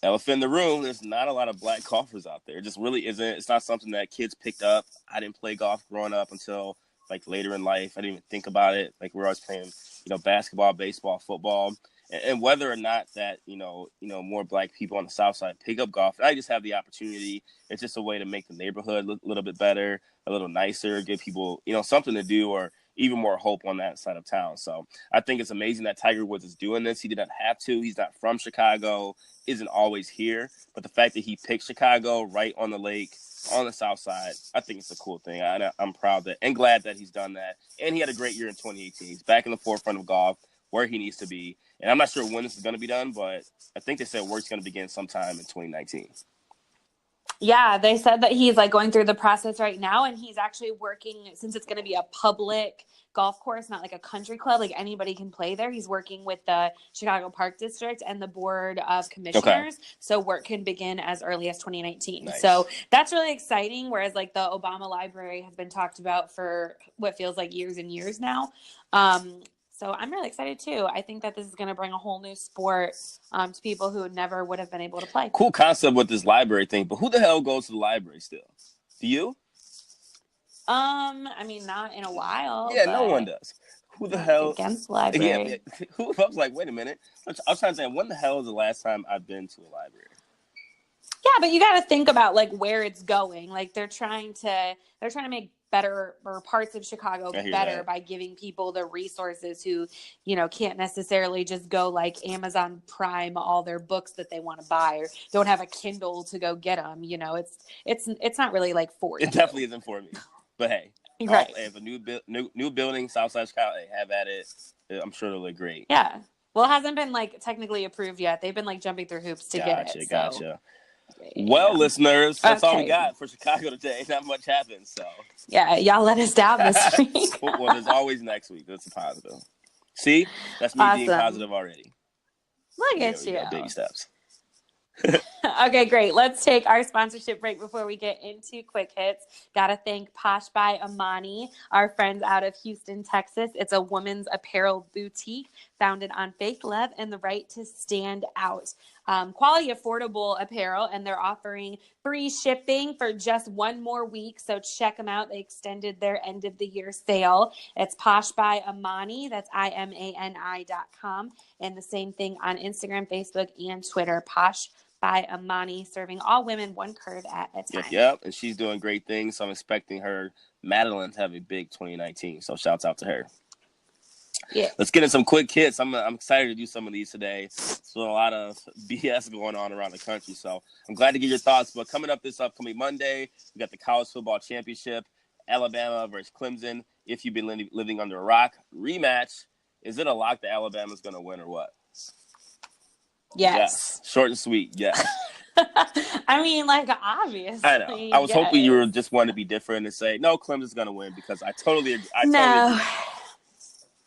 elephant in the room. There's not a lot of black golfers out there. It just really isn't. It's not something that kids picked up. I didn't play golf growing up until like later in life. I didn't even think about it. Like we're always playing, basketball, baseball, football, and whether or not that, more black people on the South Side pick up golf, I just have the opportunity. It's just a way to make the neighborhood look a little bit better, a little nicer, give people, something to do, or even more hope on that side of town. So I think it's amazing that Tiger Woods is doing this. He did not have to. He's not from Chicago, isn't always here. But the fact that he picked Chicago right on the lake, on the South Side, I think it's a cool thing. I'm proud that and glad that he's done that. And he had a great year in 2018. He's back in the forefront of golf, where he needs to be. And I'm not sure when this is going to be done, but I think they said work's going to begin sometime in 2019. Yeah, they said that he's like going through the process right now, and he's actually working, since it's going to be a public golf course, not like a country club, like anybody can play there. He's working with the Chicago Park District and the Board of Commissioners. Okay. So work can begin as early as 2019. Nice. So that's really exciting. Whereas like the Obama Library has been talked about for what feels like years and years now. So I'm really excited too. I think that this is going to bring a whole new sport to people who never would have been able to play. Cool concept with this library thing, but who the hell goes to the library still? Do you? I mean, not in a while. Yeah, no one does. Who the hell? Against the library. Yeah, who? I was like, wait a minute. I was trying to say, when the hell is the last time I've been to a library? Yeah, but you got to think about like where it's going. Like they're trying to make better or parts of Chicago better by giving people the resources who, can't necessarily just go like Amazon Prime all their books that they want to buy or don't have a Kindle to go get them. It's not really like for you. It definitely isn't for me. But hey, right. If a new building, Southside Chicago, have at it. I'm sure it'll look great. Yeah. Well, it hasn't been like technically approved yet. They've been like jumping through hoops to get it. Gotcha. Well, listeners, that's all we got for Chicago today. Not much happened, so. Yeah, y'all let us down this week. Well, there's always next week. That's a positive. See? That's me being positive already. Look at you. Baby steps. Okay, great. Let's take our sponsorship break before we get into quick hits. Gotta thank Posh by Amani, our friends out of Houston, Texas. It's a women's apparel boutique founded on faith, love, and the right to stand out. Quality, affordable apparel, and they're offering free shipping for just one more week. So check them out. They extended their end of the year sale. It's Posh by Amani. That's IMANI.com. And the same thing on Instagram, Facebook, and Twitter. Posh by Amani, serving all women one curve at a time. Yep. And she's doing great things. So I'm expecting her, Madeline, to have a big 2019. So shouts out to her. Yeah. Let's get in some quick hits. I'm excited to do some of these today. So a lot of BS going on around the country. So I'm glad to get your thoughts. But coming up this upcoming Monday, we got the College Football Championship, Alabama versus Clemson. If you've been living under a rock, rematch. Is it a lock that Alabama's going to win or what? Yes. Short and sweet. Yes. I mean, like, obviously. I know. I was hoping you were just wanting to be different and say, no, Clemson's going to win because I totally agree.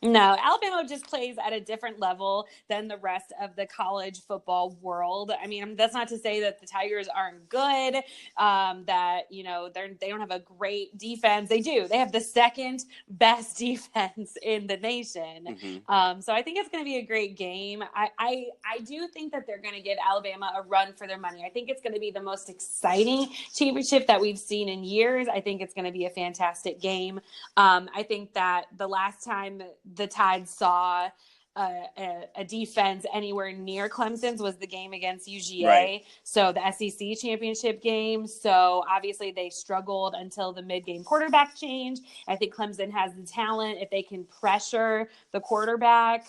No, Alabama just plays at a different level than the rest of the college football world. I mean, that's not to say that the Tigers aren't good, that, they don't have a great defense. They do. They have the second best defense in the nation. Mm-hmm. So I think it's going to be a great game. I do think that they're going to give Alabama a run for their money. I think it's going to be the most exciting championship that we've seen in years. I think it's going to be a fantastic game. I think that the last time the Tide saw a defense anywhere near Clemson's was the game against UGA. Right. So the SEC championship game. So obviously they struggled until the mid-game quarterback change. I think Clemson has the talent if they can pressure the quarterback.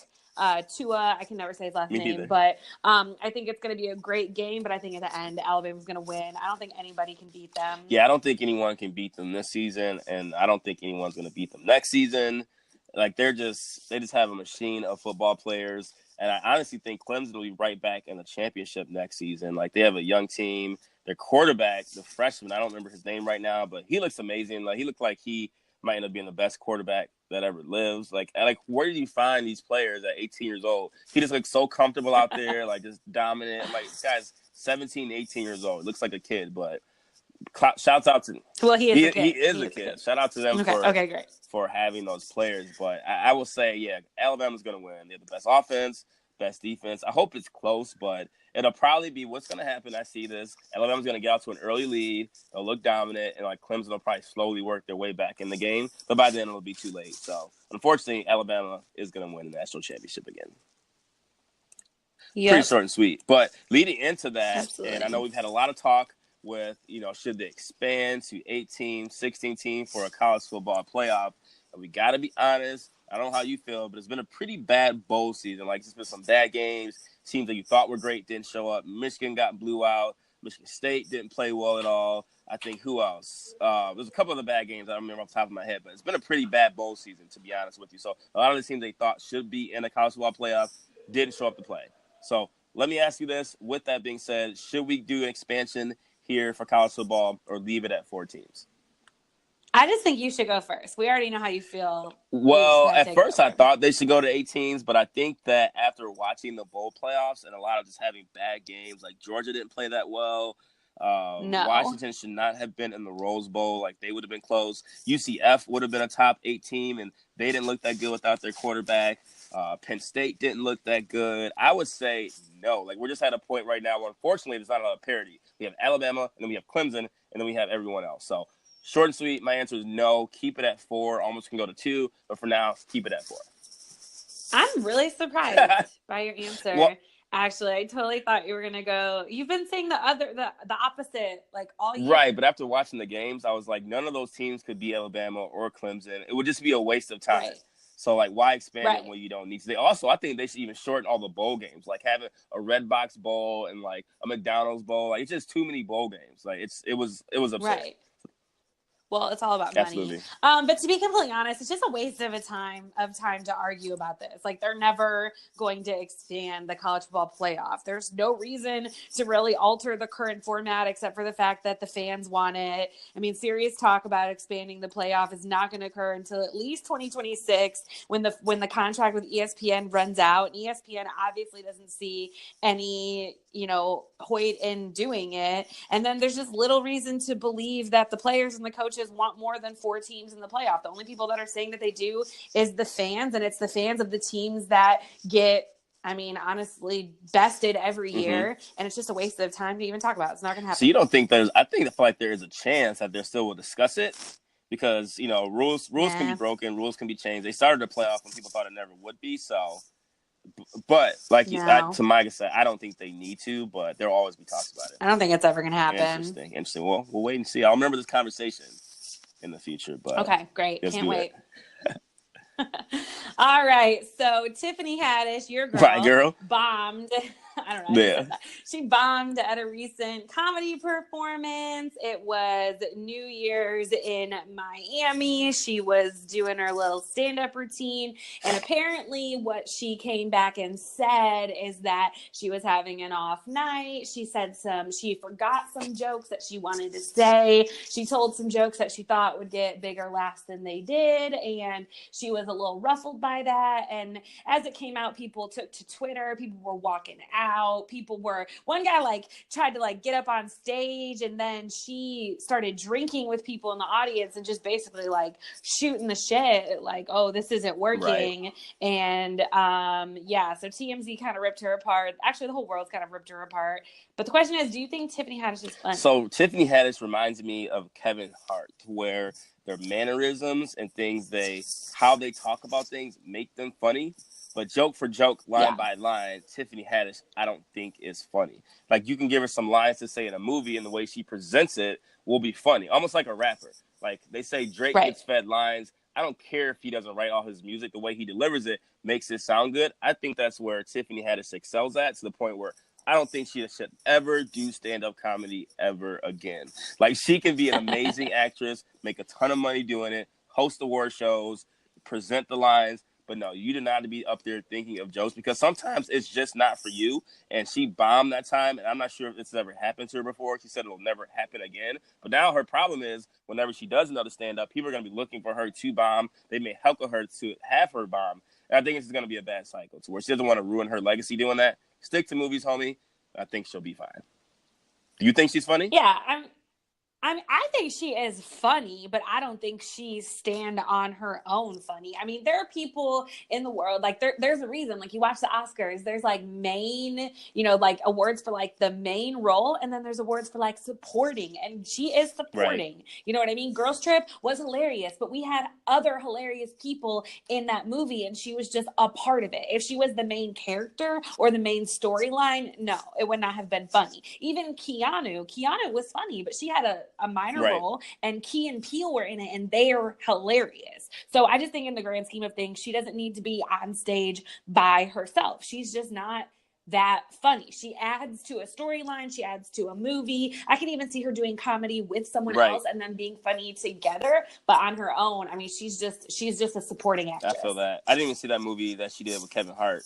Tua, I can never say his last name, neither. but I think it's going to be a great game. But I think at the end, Alabama's going to win. I don't think anybody can beat them. Yeah, I don't think anyone can beat them this season, and I don't think anyone's going to beat them next season. Like they just have a machine of football players, and I honestly think Clemson will be right back in the championship next season. Like they have a young team. Their quarterback, the freshman, I don't remember his name right now, but he looks amazing. Like he looked like he might end up being the best quarterback that ever lives. Like where do you find these players at 18 years old? He just looks so comfortable out there, like just dominant. Like this guy's 17, 18 years old. Looks like a kid, but shouts out to he is a kid. He is a kid. Shout out to them great. for having those players. But I will say, yeah, Alabama's going to win. They have the best offense, best defense. I hope it's close, but it'll probably be what's going to happen. I see this. Alabama's going to get out to an early lead. They'll look dominant, and Clemson will probably slowly work their way back in the game. But by then, it'll be too late. So, unfortunately, Alabama is going to win the national championship again. Yep. Pretty short and sweet. But leading into that, Absolutely. And I know we've had a lot of talk with, should they expand to 8 teams, 16 teams for a college football playoff? And we got to be honest. I don't know how you feel, but it's been a pretty bad bowl season. There's been some bad games. Teams that you thought were great didn't show up. Michigan got blew out. Michigan State didn't play well at all. I think who else? There's a couple of the bad games I don't remember off the top of my head, but it's been a pretty bad bowl season, to be honest with you. So a lot of the teams they thought should be in the college football playoff didn't show up to play. So let me ask you this. With that being said, should we do an expansion here for college football or leave it at 4 teams? I just think you should go first. We already know how you feel. Well, at first I thought they should go to 8 teams, but I think that after watching the bowl playoffs and a lot of just having bad games, like Georgia didn't play that well. No. Washington should not have been in the Rose Bowl. They would have been close. UCF would have been a top 8 team, and they didn't look that good without their quarterback. Penn State didn't look that good. I would say no. We're just at a point right now where, unfortunately, there's not a lot of parity. We have Alabama, and then we have Clemson, and then we have everyone else. So, short and sweet, my answer is no. Keep it at 4. Almost can go to 2, but for now, keep it at 4. I'm really surprised by your answer. Well, actually, I totally thought you were going to go. You've been saying the opposite all year. Right, but after watching the games, I was like, none of those teams could be Alabama or Clemson. It would just be a waste of time. Right. So, why expand it when you don't need to? I think they should even shorten all the bowl games, having a Red Box Bowl and, a McDonald's Bowl. It's just too many bowl games. It was absurd. Right. Well, it's all about Absolutely. money. But to be completely honest, it's just a waste of time to argue about this. They're never going to expand the college football playoff. There's no reason to really alter the current format except for the fact that the fans want it. I mean, serious talk about expanding the playoff is not going to occur until at least 2026 when the contract with ESPN runs out. And ESPN obviously doesn't see any, point in doing it. And then there's just little reason to believe that the players and the coaches want more than 4 teams in the playoff. The only people that are saying that they do is the fans, and it's the fans of the teams that get, honestly, bested every year, and it's just a waste of time to even talk about. It's not going to happen. So you don't think I feel like there is a chance that they still will discuss it because, rules can be broken, rules can be changed. They started the playoff when people thought it never would be, so... But to Micah said, I don't think they need to, but there'll always be talks about it. I don't think it's ever going to happen. Interesting. Well, we'll wait and see. I'll remember this conversation in the future. But okay, great. Can't wait. All right. So Tiffany Haddish, your girl, bombed I don't know. I just Yeah. said that. She bombed at a recent comedy performance. It was New Year's in Miami. She was doing her little stand-up routine. And apparently what she came back and said is that she was having an off night. She forgot some jokes that she wanted to say. She told some jokes that she thought would get bigger laughs than they did. And she was a little ruffled by that. And as it came out, people took to Twitter. People were walking out. One guy like tried to like get up on stage, and then she started drinking with people in the audience and just basically like shooting the shit like, oh, this isn't working. Right. And so TMZ kind of ripped her apart. Actually, the whole world's kind of ripped her apart. But the question is, do you think Tiffany Haddish is funny? So Tiffany Haddish reminds me of Kevin Hart, where their mannerisms and how they talk about things make them funny. But joke for joke, line by line, Tiffany Haddish, I don't think is funny. Like, you can give her some lines to say in a movie, and the way she presents it will be funny, almost like a rapper. Like, they say Drake gets fed lines. I don't care if he doesn't write all his music. The way he delivers it makes it sound good. I think that's where Tiffany Haddish excels at, to the point where I don't think she should ever do stand-up comedy ever again. Like, she can be an amazing actress, make a ton of money doing it, host award shows, present the lines. But no, you do not be up there thinking of jokes, because sometimes it's just not for you. And she bombed that time, and I'm not sure if it's ever happened to her before. She said it'll never happen again. But now her problem is, whenever she does another stand-up, people are going to be looking for her to bomb. They may heckle her to have her bomb. And I think it's going to be a bad cycle, to where she doesn't want to ruin her legacy doing that. Stick to movies, homie. I think she'll be fine. Do you think she's funny? Yeah, I think she is funny, but I don't think she's stand on her own funny. I mean, there are people in the world, like there's a reason, like you watch the Oscars, there's like main, like awards for like the main role. And then there's awards for like supporting, and she is supporting, Right. You know what I mean? Girls Trip was hilarious, but we had other hilarious people in that movie, and she was just a part of it. If she was the main character or the main storyline, no, it would not have been funny. Even Keanu was funny, but she had a minor role, and Key and Peele were in it, and they are hilarious. So I just think, in the grand scheme of things, she doesn't need to be on stage by herself. She's just not that funny. She adds to a storyline. She adds to a movie. I can even see her doing comedy with someone else and then being funny together. But on her own, I mean, she's just a supporting actress. I feel that. I didn't even see that movie that she did with Kevin Hart.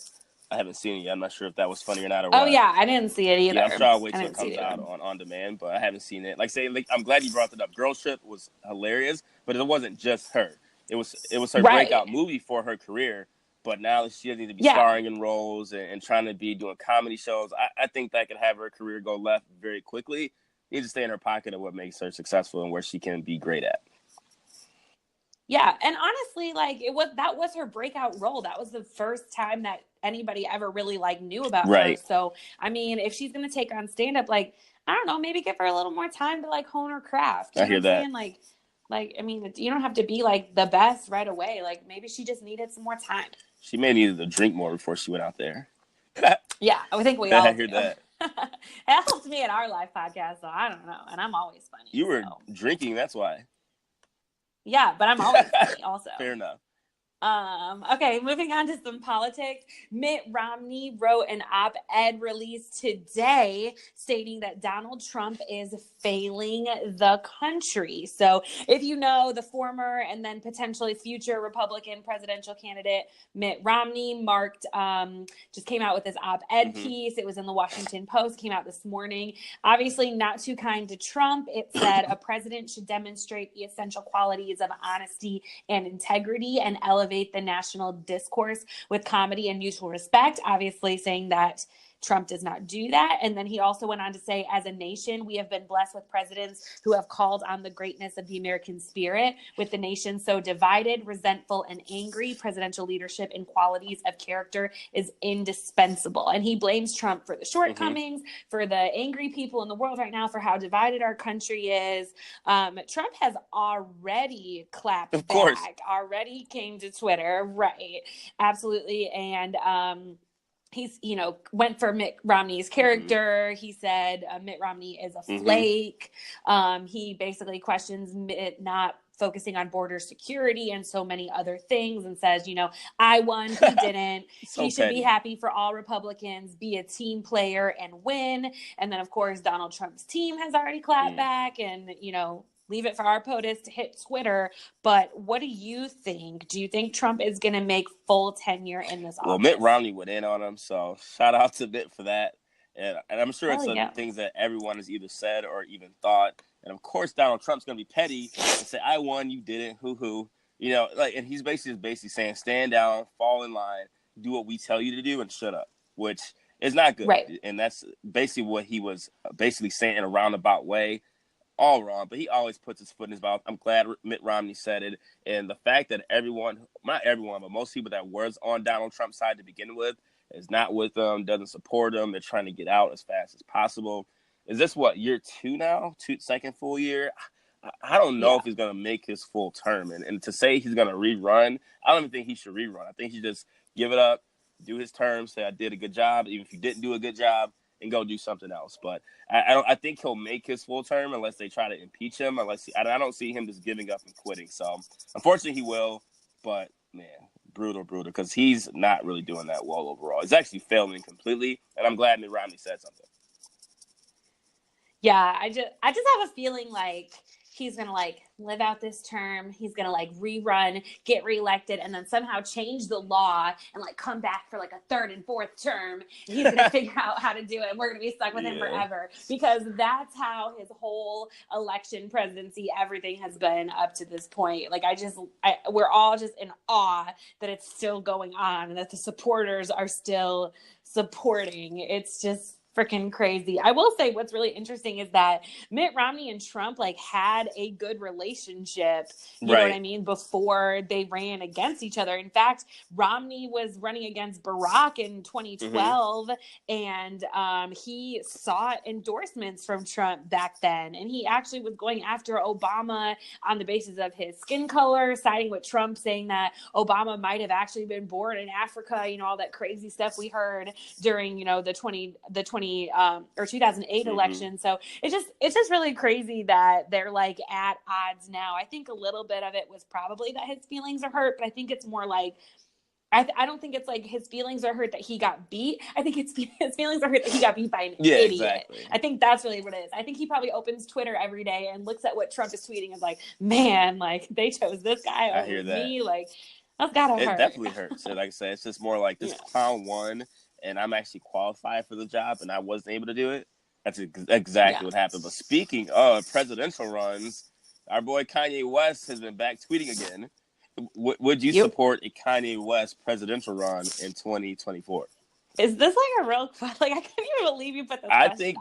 I haven't seen it yet. I'm not sure if that was funny or not. Or what. Oh yeah, I didn't see it either. Yeah, I'm sure I'll wait till it comes out on demand, but I haven't seen it. I'm glad you brought that up. Girls Trip was hilarious, but it wasn't just her. It was her breakout movie for her career. But now she doesn't need to be starring in roles and trying to be doing comedy shows. I think that could have her career go left very quickly. Needs to stay in her pocket of what makes her successful and where she can be great at. Yeah, and honestly, like that was her breakout role. That was the first time that anybody ever really like knew about her. So, I mean, if she's gonna take on stand up, like, I don't know, maybe give her a little more time to like hone her craft. You know hear that. Like, I mean, you don't have to be like the best right away. Like, maybe she just needed some more time. She may need to drink more before she went out there. Yeah, I think we all hear that. It helped me at our live podcast, so I don't know. And I'm always funny. You were drinking, that's why. Yeah, but I'm always funny also. Fair enough. Okay, moving on to some politics. Mitt Romney wrote an op-ed released today stating that Donald Trump is failing the country. So if you know, the former and then potentially future Republican presidential candidate Mitt Romney just came out with this op-ed piece. It was in the Washington Post, came out this morning. Obviously not too kind to Trump. It said a president should demonstrate the essential qualities of honesty and integrity and elevate the national discourse with comedy and mutual respect, obviously saying that Trump does not do that. And then he also went on to say, as a nation, we have been blessed with presidents who have called on the greatness of the American spirit. With the nation so divided, resentful, and angry, presidential leadership and qualities of character is indispensable. And he blames Trump for the shortcomings, for the angry people in the world right now, for how divided our country is. Trump has already clapped back, already came to Twitter. Right. Absolutely. And, he's, went for Mitt Romney's character. He said Mitt Romney is a flake. He basically questions Mitt not focusing on border security and so many other things and says, I won, he didn't. So he should be petty. happy for all Republicans, be a team player and win. And then, of course, Donald Trump's team has already clapped back and, leave it for our POTUS to hit Twitter. But what do you think? Do you think Trump is going to make full tenure in this office? Well, Mitt Romney went in on him, so shout out to Mitt for that. And I'm sure it's some things that everyone has either said or even thought. And of course, Donald Trump's going to be petty and say, "I won, you didn't, hoo-hoo." And he's basically saying, stand down, fall in line, do what we tell you to do, and shut up, which is not good. Right. And that's basically what he was basically saying in a roundabout way. All wrong, but he always puts his foot in his mouth. I'm glad Mitt Romney said it. And the fact that not everyone, but most people that was on Donald Trump's side to begin with is not with them, doesn't support him. They're trying to get out as fast as possible. Is this year 2 now? Second full year? I don't know if he's going to make his full term. And to say he's going to rerun, I don't even think he should rerun. I think he should just give it up, do his term, say I did a good job, even if you didn't do a good job, and go do something else. But I think he'll make his full term unless they try to impeach him. I don't see him just giving up and quitting. So unfortunately he will, but man, brutal, because he's not really doing that well overall. He's actually failing completely, and I'm glad Mitt Romney said something. Yeah, I just have a feeling like he's going to live out this term. He's going to rerun, get reelected, and then somehow change the law and come back for a third and fourth term. He's going to figure out how to do it. And we're going to be stuck with him forever, because that's how his whole election presidency, everything has been up to this point. We're all just in awe that it's still going on and that the supporters are still supporting. It's just freaking crazy. I will say what's really interesting is that Mitt Romney and Trump had a good relationship, you know what I mean, before they ran against each other. In fact, Romney was running against Barack in 2012 and he sought endorsements from Trump back then. And he actually was going after Obama on the basis of his skin color, siding with Trump, saying that Obama might have actually been born in Africa, all that crazy stuff we heard during, the 2008 election. So it's just really crazy that they're at odds now. I think a little bit of it was probably that his feelings are hurt, but I think it's more I don't think it's his feelings are hurt that he got beat. I think his feelings are hurt that he got beat by an idiot. Exactly. I think that's really what it is. I think he probably opens Twitter every day and looks at what Trump is tweeting and is man, they chose this guy over me. That's gotta hurt. It definitely hurts. And like I said, it's just more this clown won, and I'm actually qualified for the job, and I wasn't able to do it. That's exactly what happened. But speaking of presidential runs, our boy Kanye West has been back tweeting again. Would you support a Kanye West presidential run in 2024? Is this a real question? I can't even believe you put this I think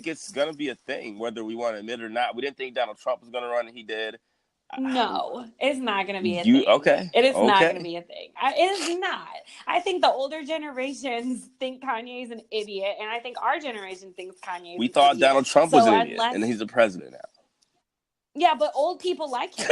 it's going to be a thing, whether we want to admit it or not. We didn't think Donald Trump was going to run, and he did. No, it's not going to be a thing. Okay. It is not going to be a thing. It is not. I think the older generations think Kanye is an idiot, and I think our generation thinks Kanye is We thought idiot. Donald Trump was an idiot, and he's the president now. Yeah, but old people like him.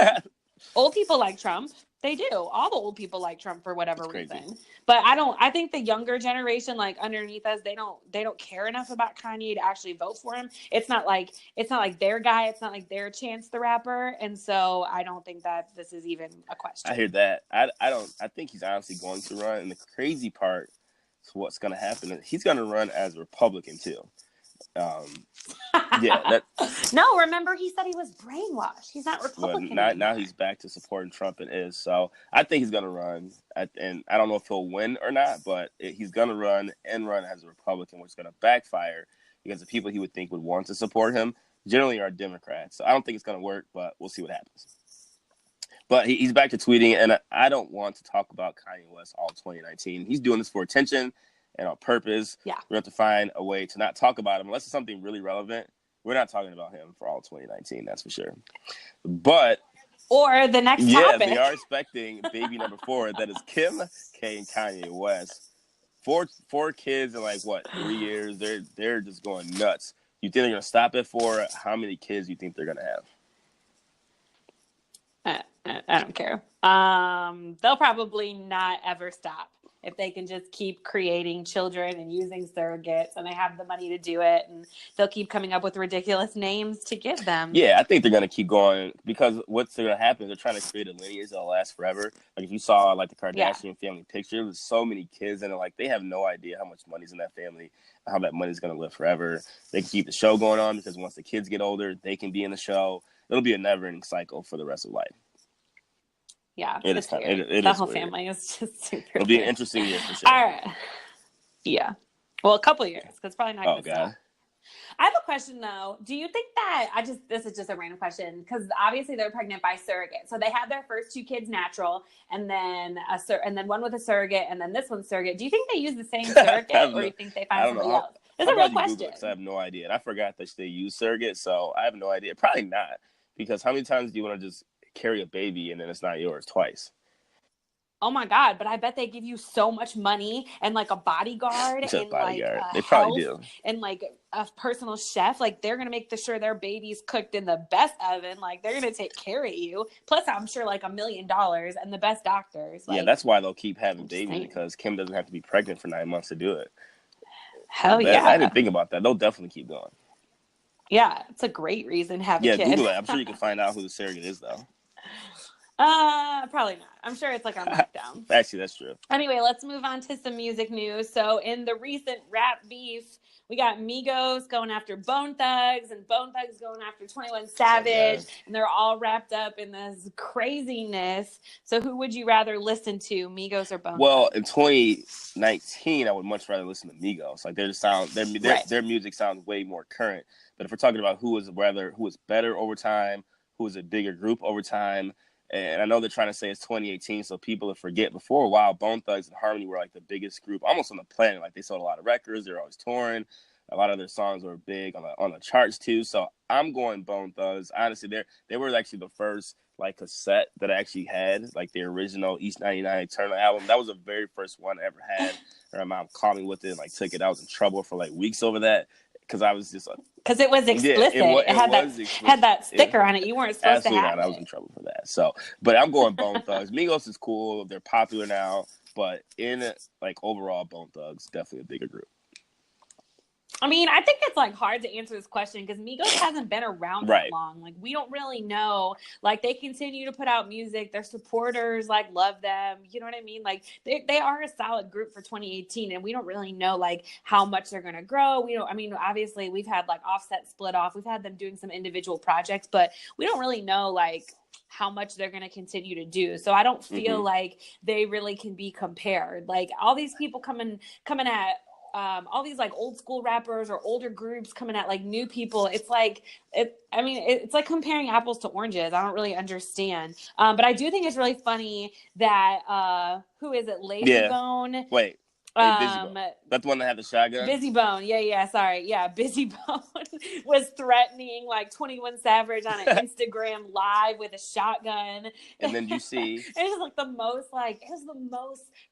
Old people like Trump. They do. All the old people like Trump for whatever reason. But I think the younger generation, underneath us, they don't care enough about Kanye to actually vote for him. It's not like their guy. It's not like their Chance the Rapper. And so I don't think that this is even a question. I hear that. I think he's honestly going to run. And the crazy part is what's going to happen. He's going to run as a Republican too. No, remember he said he was brainwashed. He's not Republican. Well, now he's back to supporting Trump and is. So I think he's going to run. And I don't know if he'll win or not, but he's going to run as a Republican, which is going to backfire because the people he would think would want to support him generally are Democrats. So I don't think it's going to work, but we'll see what happens. But he's back to tweeting, and I don't want to talk about Kanye West all 2019. He's doing this for attention and on purpose. Yeah. We have to find a way to not talk about him unless it's something really relevant. We're not talking about him for all 2019, that's for sure. But or the next topic. They are expecting baby number 4. That is Kim K and Kanye West. Four kids in 3 years. They're just going nuts. You think they're gonna stop at 4? How many kids do you think they're gonna have? I don't care. They'll probably not ever stop. if they can just keep creating children and using surrogates, and they have the money to do it, and they'll keep coming up with ridiculous names to give them. Yeah, I think they're going to keep going because what's going to happen is they're trying to create a lineage that'll last forever. Like if you saw like the Kardashian family picture, there's so many kids in it. Like they have no idea how much money's in that family, how that money's going to live forever. They can keep the show going on because once the kids get older, they can be in the show. It'll be a never-ending cycle for the rest of life. Yeah, It the is whole weird. family is just super. It'll be an weird. interesting year for sure. All right. Yeah. Well, a couple years because probably not. Oh God. I have a question though. Do you think that this is just a random question because obviously they're pregnant by surrogate. So they had their first 2 kids natural and then one with a surrogate and then this one's surrogate. Do you think they use the same surrogate or do you think they find somebody else? It's a real question. I have no idea. And I forgot that they use surrogate, so I have no idea. Probably not because how many times do you want to just carry a baby and then it's not yours twice? Oh my God, but I bet they give you so much money and like a bodyguard and like they probably do. And like a personal chef. Like they're going to make sure their baby's cooked in the best oven. Like they're going to take care of you. Plus I'm sure like $1 million and the best doctors. Like, yeah, that's why they'll keep having babies because Kim doesn't have to be pregnant for 9 months to do it. Hell yeah. I didn't think about that. They'll definitely keep going. Yeah, it's a great reason to have a kid. Yeah, Google it. I'm sure you can find out who the surrogate is though. Probably not. I'm sure it's like on lockdown. Actually, that's true. Anyway, let's move on to some music news. So in the recent rap beef, we got Migos going after Bone Thugs and Bone Thugs going after 21 Savage. And they're all wrapped up in this craziness. So who would you rather listen to, Migos or Bone Thugs? Well, in 2019, I would much rather listen to Migos. Like their music sounds way more current. But if we're talking about who is better over time, who is a bigger group over time, and I know they're trying to say it's 2018, so people will forget. Before a while, Bone Thugs and Harmony were like the biggest group almost on the planet. Like they sold a lot of records. They were always touring. A lot of their songs were big on the charts too. So I'm going Bone Thugs. Honestly, they were actually the first like cassette that I actually had, like the original East 99 Eternal album. That was the very first one I ever had. My mom called me with it and like took it. I was in trouble for like weeks over that. Because I was just because it was explicit. It had that sticker on it. You weren't supposed to have it. I was in trouble for that. So, but I'm going Bone Thugs. Migos is cool. They're popular now, but in like overall, Bone Thugs definitely a bigger group. I mean, I think it's like hard to answer this question because Migos hasn't been around that long. Like we don't really know. Like they continue to put out music. Their supporters like love them. You know what I mean? Like they are a solid group for 2018, and we don't really know like how much they're gonna grow. We don't. I mean, obviously we've had like Offset split off. We've had them doing some individual projects, but we don't really know like how much they're going to continue to do. So I don't feel like they really can be compared. Like all these people coming at all these like old school rappers or older groups coming at like new people. It's like, it's like comparing apples to oranges. I don't really understand. But I do think it's really funny that, who is it? Lazy Bone. Wait. Busy Bone. That's the one that had the shotgun? Busy Bone. Yeah. Sorry. Yeah. Busy Bone was threatening like 21 Savage on an Instagram live with a shotgun. And then you see. It was like the most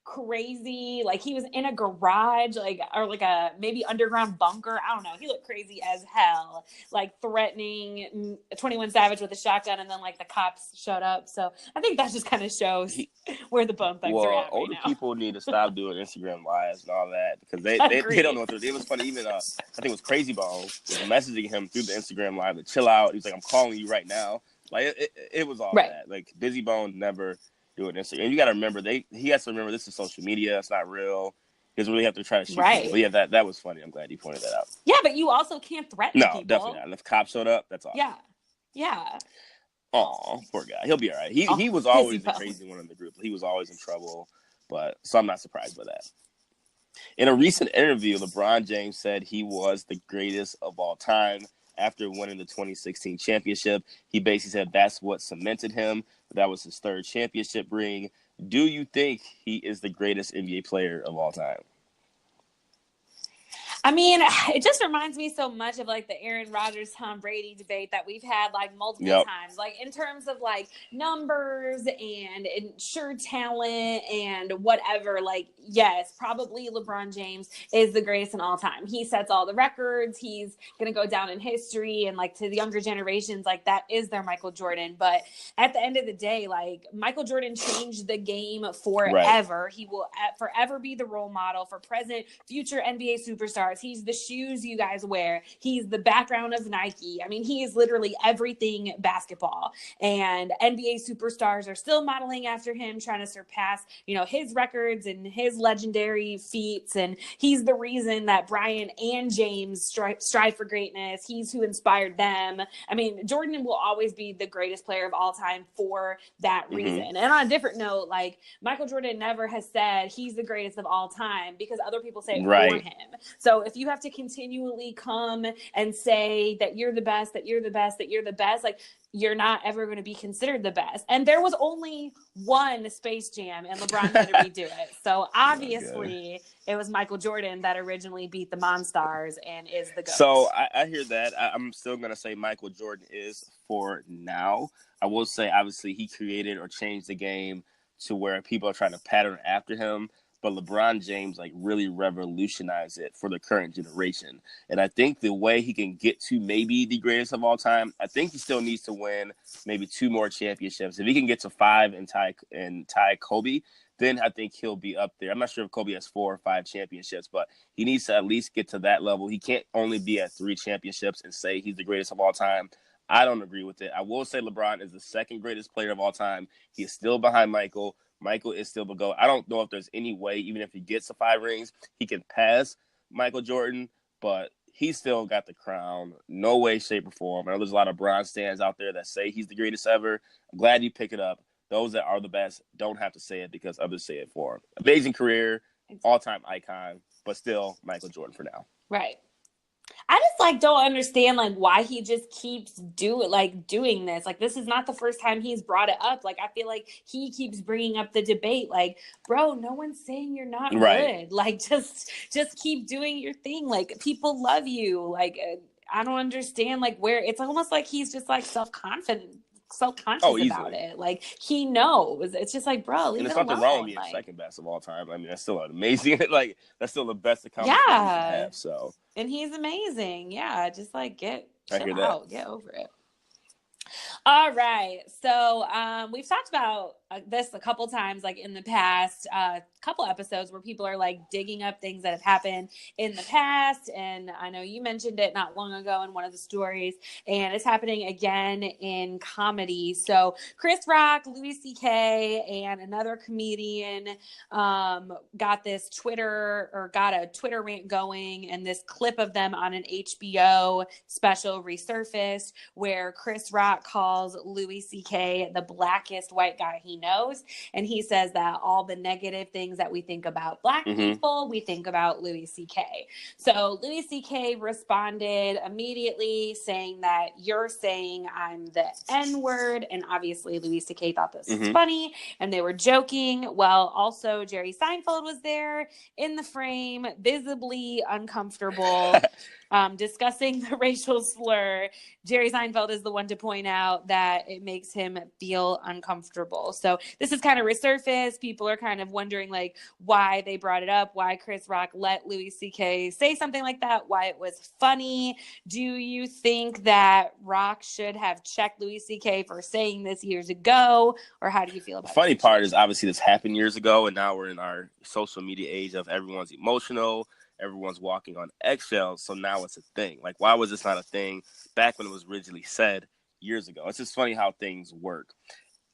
crazy. Like he was in a garage, or a maybe underground bunker. I don't know. He looked crazy as hell. Like threatening 21 Savage with a shotgun, and then like the cops showed up. So I think that just kind of shows where the Bone Thugs are at right older now. People need to stop doing Instagram lives and all that because they don't know what to do. It was funny. Even I think it was Crazy Bone was messaging him through the Instagram live to chill out. He was like, "I'm calling you right now." Like it was all that. Like Busy Bone never do an Instagram. And you got to remember he has to remember this is social media. It's not real. He doesn't really have to try to shoot people. But yeah, that was funny. I'm glad you pointed that out. Yeah, but you also can't threaten people. No, definitely not. And if cops showed up, that's all. Yeah. Oh, poor guy. He'll be all right. He was always the crazy one in the group. He was always in trouble. So I'm not surprised by that. In a recent interview, LeBron James said he was the greatest of all time after winning the 2016 championship. He basically said that's what cemented him. That was his third championship ring. Do you think he is the greatest NBA player of all time? I mean, it just reminds me so much of like the Aaron Rodgers, Tom Brady debate that we've had like multiple times, like in terms of like numbers and sure talent and whatever. Like, yes, probably LeBron James is the greatest in all time. He sets all the records. He's going to go down in history, and like to the younger generations, like that is their Michael Jordan. But at the end of the day, like Michael Jordan changed the game forever. Right. He will forever be the role model for present, future NBA superstars. He's the shoes you guys wear. He's the background of Nike. I mean, he is literally everything basketball. And NBA superstars are still modeling after him, trying to surpass, you know, his records and his legendary feats. And he's the reason that Brian and James strive for greatness. He's who inspired them. I mean, Jordan will always be the greatest player of all time for that reason. And on a different note, like Michael Jordan never has said he's the greatest of all time because other people say it for him. So if you have to continually come and say that you're the best, that you're the best, that you're the best, like you're not ever going to be considered the best. And there was only one Space Jam and LeBron had to redo it. So obviously it was Michael Jordan that originally beat the Monstars and is the GOAT. So I hear that. I'm still going to say Michael Jordan is for now. I will say, obviously, he created or changed the game to where people are trying to pattern after him. But LeBron James like really revolutionized it for the current generation. And I think the way he can get to maybe the greatest of all time, I think he still needs to win maybe 2 more championships. If he can get to 5 and tie Kobe, then I think he'll be up there. I'm not sure if Kobe has 4 or 5 championships, but he needs to at least get to that level. He can't only be at 3 championships and say he's the greatest of all time. I don't agree with it. I will say LeBron is the second greatest player of all time. He is still behind Michael. Michael is still the GOAT. I don't know if there's any way, even if he gets the 5 rings, he can pass Michael Jordan, but he still got the crown. No way, shape, or form. I know there's a lot of Bron stands out there that say he's the greatest ever. I'm glad you pick it up. Those that are the best don't have to say it because others say it for him. Amazing career, all-time icon, but still Michael Jordan for now. Right. I just like don't understand like why he just keeps doing this. Like this is not the first time he's brought it up. Like I feel like he keeps bringing up the debate. Like, bro, no one's saying you're not good. Like just keep doing your thing. Like people love you. Like I don't understand like where it's almost like he's just like self-conscious about it. Like he knows. It's just like, bro, leave it alone. And there's nothing wrong with being second best of all time. I mean, that's still amazing. Like that's still the best accomplishment you can have. So. And he's amazing. Yeah, just like chill out, get over it. All right. So we've talked about this a couple times, like in the past couple episodes where people are like digging up things that have happened in the past. And I know you mentioned it not long ago in one of the stories, and it's happening again in comedy. So Chris Rock, Louis C.K., and another comedian got a Twitter rant going, and this clip of them on an HBO special resurfaced where Chris Rock calls Louis C.K. the blackest white guy he knows. And he says that all the negative things that we think about black people, we think about Louis C.K. So Louis C.K. responded immediately saying that you're saying I'm the N-word. And obviously Louis C.K. thought this was funny and they were joking. Well, also Jerry Seinfeld was there in the frame, visibly uncomfortable, discussing the racial slur. Jerry Seinfeld is the one to point out that it makes him feel uncomfortable. So this is kind of resurfaced. People are kind of wondering like why they brought it up, why Chris Rock let Louis C.K. say something like that, why it was funny. Do you think that Rock should have checked Louis C.K. for saying this years ago, or how do you feel about it? The funny part is obviously this happened years ago, and now we're in our social media age of everyone's emotional, everyone's walking on eggshells, so now it's a thing. Like, why was this not a thing back when it was originally said years ago? It's just funny how things work.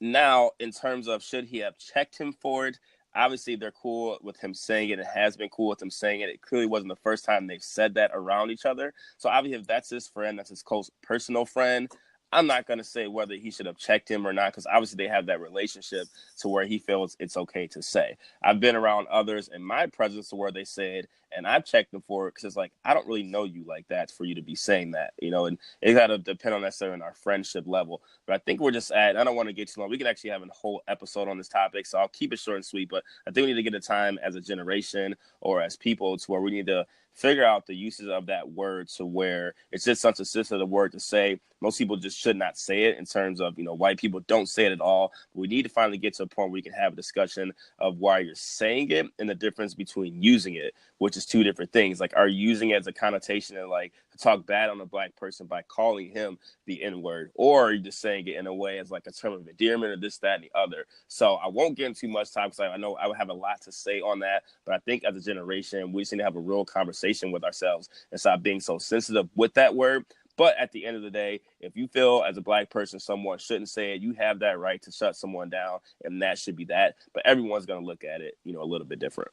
Now, in terms of should he have checked him for it, obviously they're cool with him saying it. It has been cool with him saying it. It clearly wasn't the first time they've said that around each other. So obviously if that's his friend, that's his close personal friend, I'm not going to say whether he should have checked him or not, because obviously they have that relationship to where he feels it's okay to say. I've been around others in my presence to where they said, and I've checked them for it, because it's like, I don't really know you like that for you to be saying that, you know, and it got to depend on necessarily on our friendship level. But I think we're just I don't want to get too long. We could actually have a whole episode on this topic, so I'll keep it short and sweet. But I think we need to get a time as a generation or as people to where we need to figure out the uses of that word to where it's just such a sensitive word to say. Most people just should not say it in terms of, white people don't say it at all. But we need to finally get to a point where we can have a discussion of why you're saying it and the difference between using it, which is two different things. Like, are you using it as a connotation and like to talk bad on a black person by calling him the N-word, or are you just saying it in a way as like a term of endearment or this, that, and the other? So I won't get into too much time because I know I would have a lot to say on that. But I think as a generation, we just need to have a real conversation with ourselves and stop being so sensitive with that word. But at the end of the day, if you feel as a black person someone shouldn't say it, you have that right to shut someone down, and that should be that. But everyone's going to look at it, a little bit different.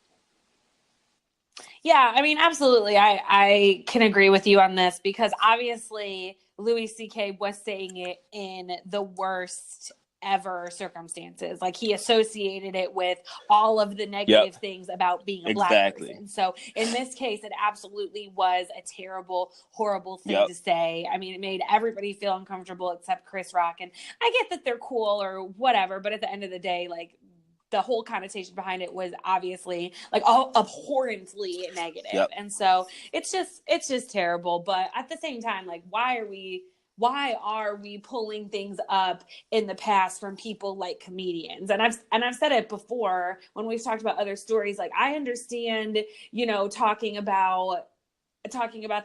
Yeah, I mean, absolutely. I can agree with you on this because obviously Louis C.K. was saying it in the worst ever circumstances. Like, he associated it with all of the negative things about being a black person. So in this case, it absolutely was a terrible, horrible thing to say. I mean, it made everybody feel uncomfortable except Chris Rock. And I get that they're cool or whatever, but at the end of the day, like, the whole connotation behind it was obviously like all abhorrently negative. And so it's just terrible. But at the same time, like, why are we pulling things up in the past from people like comedians? And I've said it before when we've talked about other stories. Like, I understand, talking about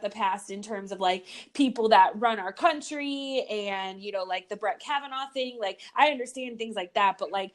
the past in terms of like people that run our country and, like the Brett Kavanaugh thing. Like, I understand things like that, but like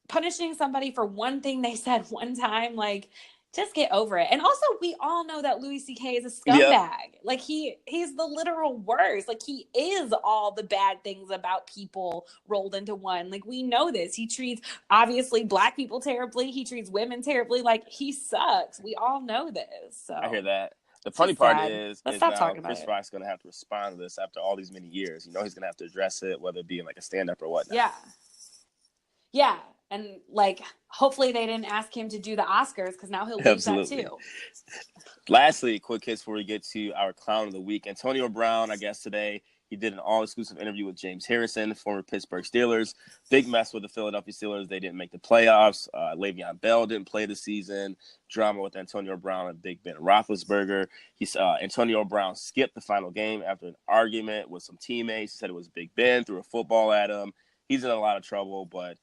punishing somebody for one thing they said one time, like, just get over it. And also, we all know that Louis C.K. is a scumbag. Like, he's the literal worst. Like, he is all the bad things about people rolled into one. Like, we know this. He treats, obviously, black people terribly. He treats women terribly. Like, he sucks. We all know this. So I hear that. The funny part is now Chris it. Rock's going to have to respond to this after all these many years. He's going to have to address it, whether it be in like a stand-up or whatnot. Yeah. And like, hopefully they didn't ask him to do the Oscars because now he'll lose that too. Lastly, quick hits before we get to our clown of the week. Antonio Brown, I guess today, he did an all-exclusive interview with James Harrison, former Pittsburgh Steelers. Big mess with the Philadelphia Steelers. They didn't make the playoffs. Le'Veon Bell didn't play the season. Drama with Antonio Brown and Big Ben Roethlisberger. Antonio Brown skipped the final game after an argument with some teammates. He said it was Big Ben, threw a football at him. He's in a lot of trouble, but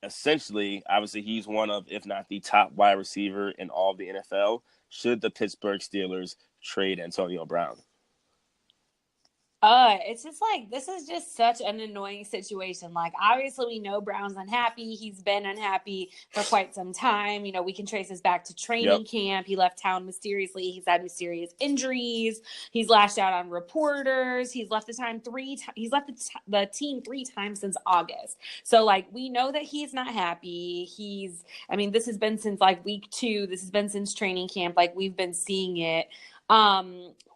essentially, obviously, he's one of, if not the top wide receiver in all of the NFL. Should the Pittsburgh Steelers trade Antonio Brown? It's just like, this is just such an annoying situation. Like, obviously we know Brown's unhappy. He's been unhappy for quite some time. We can trace this back to training camp. He left town mysteriously. He's had mysterious injuries. He's lashed out on reporters. He's left He's left the team 3 times since August. So like, we know that he's not happy. This has been since like week 2. This has been since training camp. Like, we've been seeing it.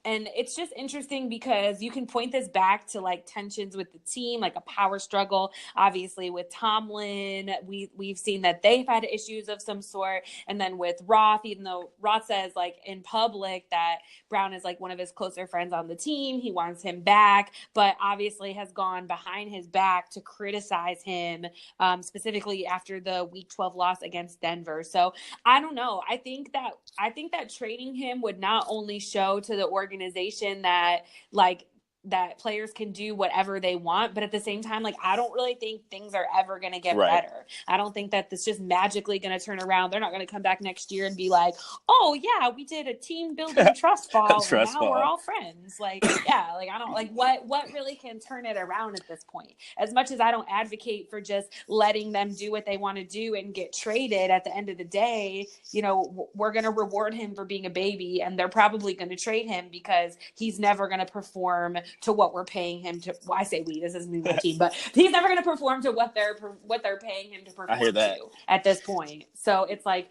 And it's just interesting because you can point this back to like tensions with the team, like a power struggle, obviously with Tomlin. We've seen that they've had issues of some sort. And then with Roth, even though Roth says like in public that Brown is like one of his closer friends on the team, he wants him back, but obviously has gone behind his back to criticize him, specifically after the week 12 loss against Denver. So I don't know. I think that trading him would not only show to the organization that players can do whatever they want, but at the same time, like, I don't really think things are ever going to get better. I don't think that this just magically going to turn around. They're not going to come back next year and be like, oh yeah, we did a team building trust fall and now we're all friends. Like, yeah, like, I don't like what really can turn it around at this point. As much as I don't advocate for just letting them do what they want to do and get traded, at the end of the day, we're going to reward him for being a baby, and they're probably going to trade him because he's never going to perform to what we're paying him to. Well, I say we, this isn't my team, but he's never going to perform to what they're paying him to perform to at this point. So it's like,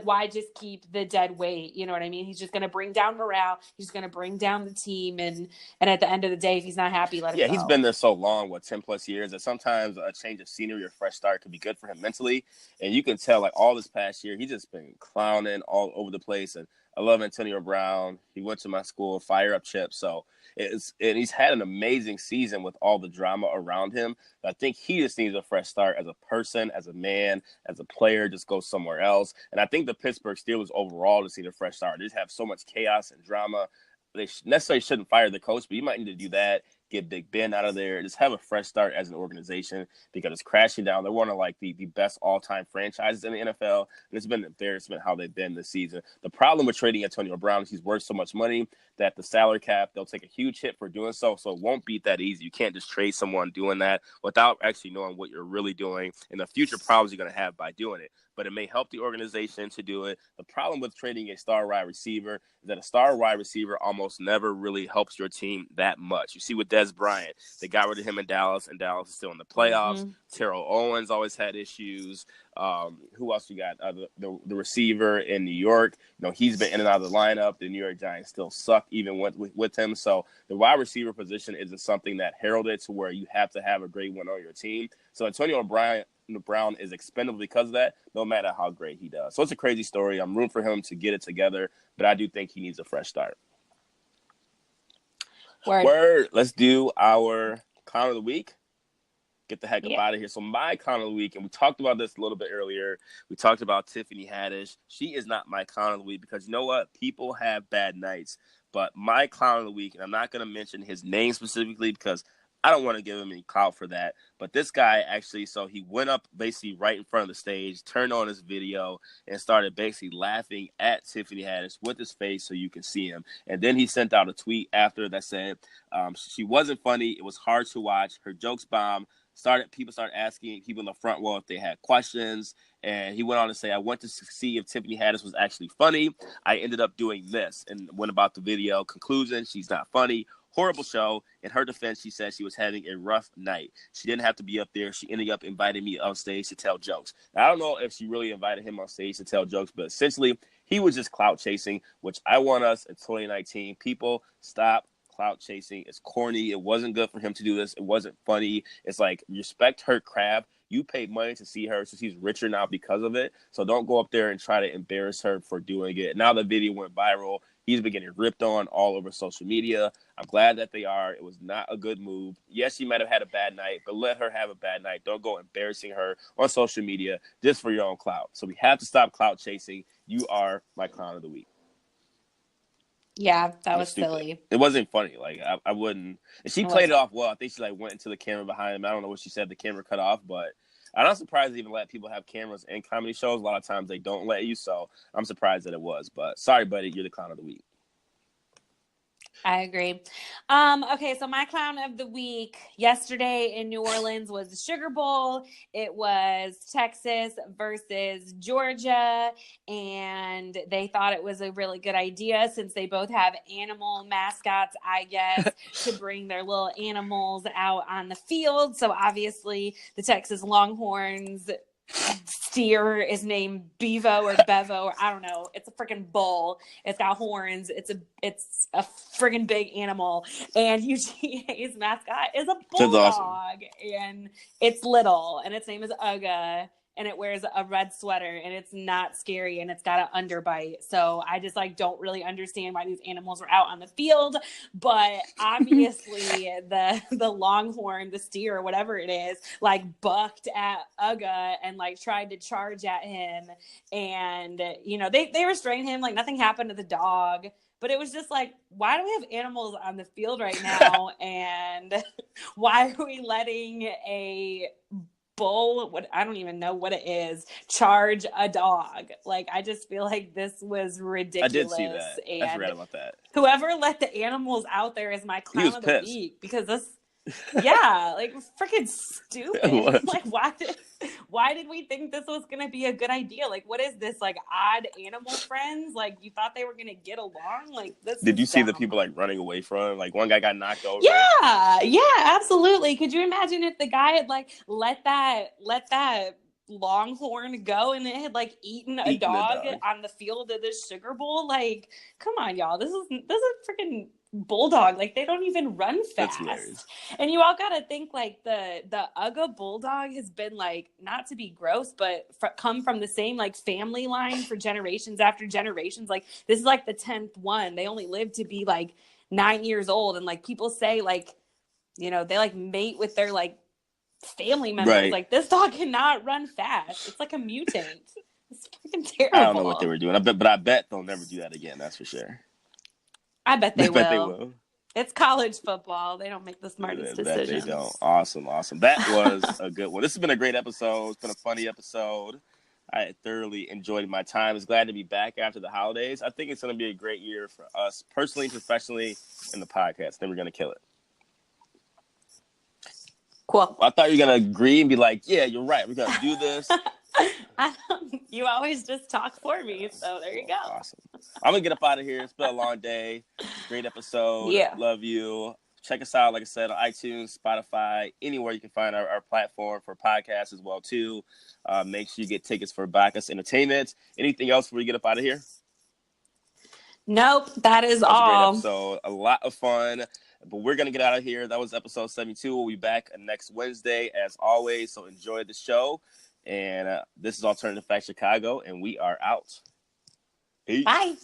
why just keep the dead weight? You know what I mean? He's just going to bring down morale. He's going to bring down the team. And at the end of the day, if he's not happy, let him go. Yeah, he's been there so long, 10 plus years, that sometimes a change of scenery or fresh start could be good for him mentally. And you can tell, like, all this past year, he's just been clowning all over the place. And I love Antonio Brown. He went to my school, Fire Up Chip. So and he's had an amazing season with all the drama around him. I think he just needs a fresh start as a person, as a man, as a player, just go somewhere else. And And I think the Pittsburgh Steelers overall just need a fresh start. They just have so much chaos and drama. They necessarily shouldn't fire the coach, but you might need to do that. Get Big Ben out of there. Just have a fresh start as an organization because it's crashing down. They're one of like the best all-time franchises in the NFL, and it's been an embarrassment how they've been this season. The problem with trading Antonio Brown is he's worth so much money that the salary cap, they'll take a huge hit for doing so it won't be that easy. You can't just trade someone doing that without actually knowing what you're really doing and the future problems you're going to have by doing it. But it may help the organization to do it. The problem with trading a star wide receiver is that a star wide receiver almost never really helps your team that much. You see with Dez Bryant, they got rid of him in Dallas, and Dallas is still in the playoffs. Mm-hmm. Terrell Owens always had issues. Who else you got? The receiver in New York, he's been in and out of the lineup. The New York Giants still suck even with him. So the wide receiver position isn't something that heralded to where you have to have a great one on your team. So Antonio Brown is expendable because of that, no matter how great he does. So it's a crazy story. I'm rooting for him to get it together, but I do think he needs a fresh start. Word. Let's do our clown of the week. Get the heck up out of here. So my clown of the week, and we talked about this a little bit earlier. We talked about Tiffany Haddish. She is not my clown of the week because you know what? People have bad nights. But my clown of the week, and I'm not going to mention his name specifically because I don't want to give him any clout for that. But this guy actually, so he went up basically right in front of the stage, turned on his video, and started basically laughing at Tiffany Haddish with his face so you can see him. And then he sent out a tweet after that said, she wasn't funny. It was hard to watch. Her jokes bombed. People started asking people in the front row if they had questions. And he went on to say, I went to see if Tiffany Haddish was actually funny. I ended up doing this and went about the video. Conclusion, she's not funny. Horrible show. In her defense, she said she was having a rough night. She didn't have to be up there. She ended up inviting me on stage to tell jokes. Now, I don't know if she really invited him on stage to tell jokes, but essentially he was just clout chasing, which I want us in 2019. People, stop clout chasing. It's corny. It wasn't good for him to do this. It wasn't funny. It's like, respect her craft. You paid money to see her, so she's richer now because of it. So don't go up there and try to embarrass her for doing it. Now the video went viral. He's been getting ripped on all over social media. I'm glad that they are. It was not a good move. Yes, she might have had a bad night, but let her have a bad night. Don't go embarrassing her on social media just for your own clout. So we have to stop clout chasing. You are my clown of the week. Yeah, that was silly. It wasn't funny. Like, I wouldn't. And she played it off well. I think she went into the camera behind him. I don't know what she said. The camera cut off, but I'm not surprised they even let people have cameras in comedy shows. A lot of times they don't let you, so I'm surprised that it was. But sorry, buddy, you're the clown of the week. I agree. Okay, so my clown of the week yesterday in New Orleans was the Sugar Bowl. It was Texas versus Georgia, and they thought it was a really good idea since they both have animal mascots, I guess, to bring their little animals out on the field. So obviously the Texas Longhorns steer is named Bevo or Bevo, or I don't know. It's a freaking bull. It's got horns. It's a friggin' big animal. And UGA's mascot is a bulldog. Awesome. And it's little, and its name is Uga. And it wears a red sweater, and it's not scary, and it's got an underbite. So I just don't really understand why these animals were out on the field. But obviously the longhorn, the steer, or whatever it is, bucked at Uga and tried to charge at him. And they restrained him. Nothing happened to the dog. But it was just why do we have animals on the field right now? And why are we letting a bull, I don't even know what it is, charge a dog? I just feel like this was ridiculous. I did see that. And I forgot about that. Whoever let the animals out there is my clown of the week, because this, freaking stupid. Why did we think this was gonna be a good idea? What is this, odd animal friends? You thought they were gonna get along? This. Did you see the people running away from him? One guy got knocked over. Yeah, absolutely. Could you imagine if the guy had let that longhorn go and it had eaten a dog on the field of the Sugar Bowl? Come on, y'all. This is freaking bulldog. They don't even run fast. And you all gotta think the Uga bulldog has been not to be gross, but come from the same family line for generations after generations. This is the 10th one. They only live to be 9 years old, and people say they mate with their family members. Right. This dog cannot run fast. It's a mutant. It's freaking terrible. I don't know what they were doing. I bet they'll never do that again. That's for sure. I bet they I bet they will. will. It's college football. They don't make the smartest decisions. That they don't. Awesome. That was a good one. This has been a great episode. It's been a funny episode. I thoroughly enjoyed my time. I was glad to be back after the holidays. I think it's going to be a great year for us personally, professionally, in the podcast. Then we're going to kill it. Cool. I thought you were going to agree and be like, yeah, you're right. We're going to do this. You always just talk for me, so there you go. Awesome. I'm going to get up out of here. It's been a long day. Great episode. Yeah. Love you. Check us out, like I said, on iTunes, Spotify, anywhere you can find our platform for podcasts as well, too. Make sure you get tickets for Bacchus Entertainment. Anything else before we get up out of here? Nope, that is That was all. a great episode. A lot of fun. But we're going to get out of here. That was episode 72. We'll be back next Wednesday, as always. So enjoy the show. And this is Alternative Fact Chicago, and we are out. Peace. Bye.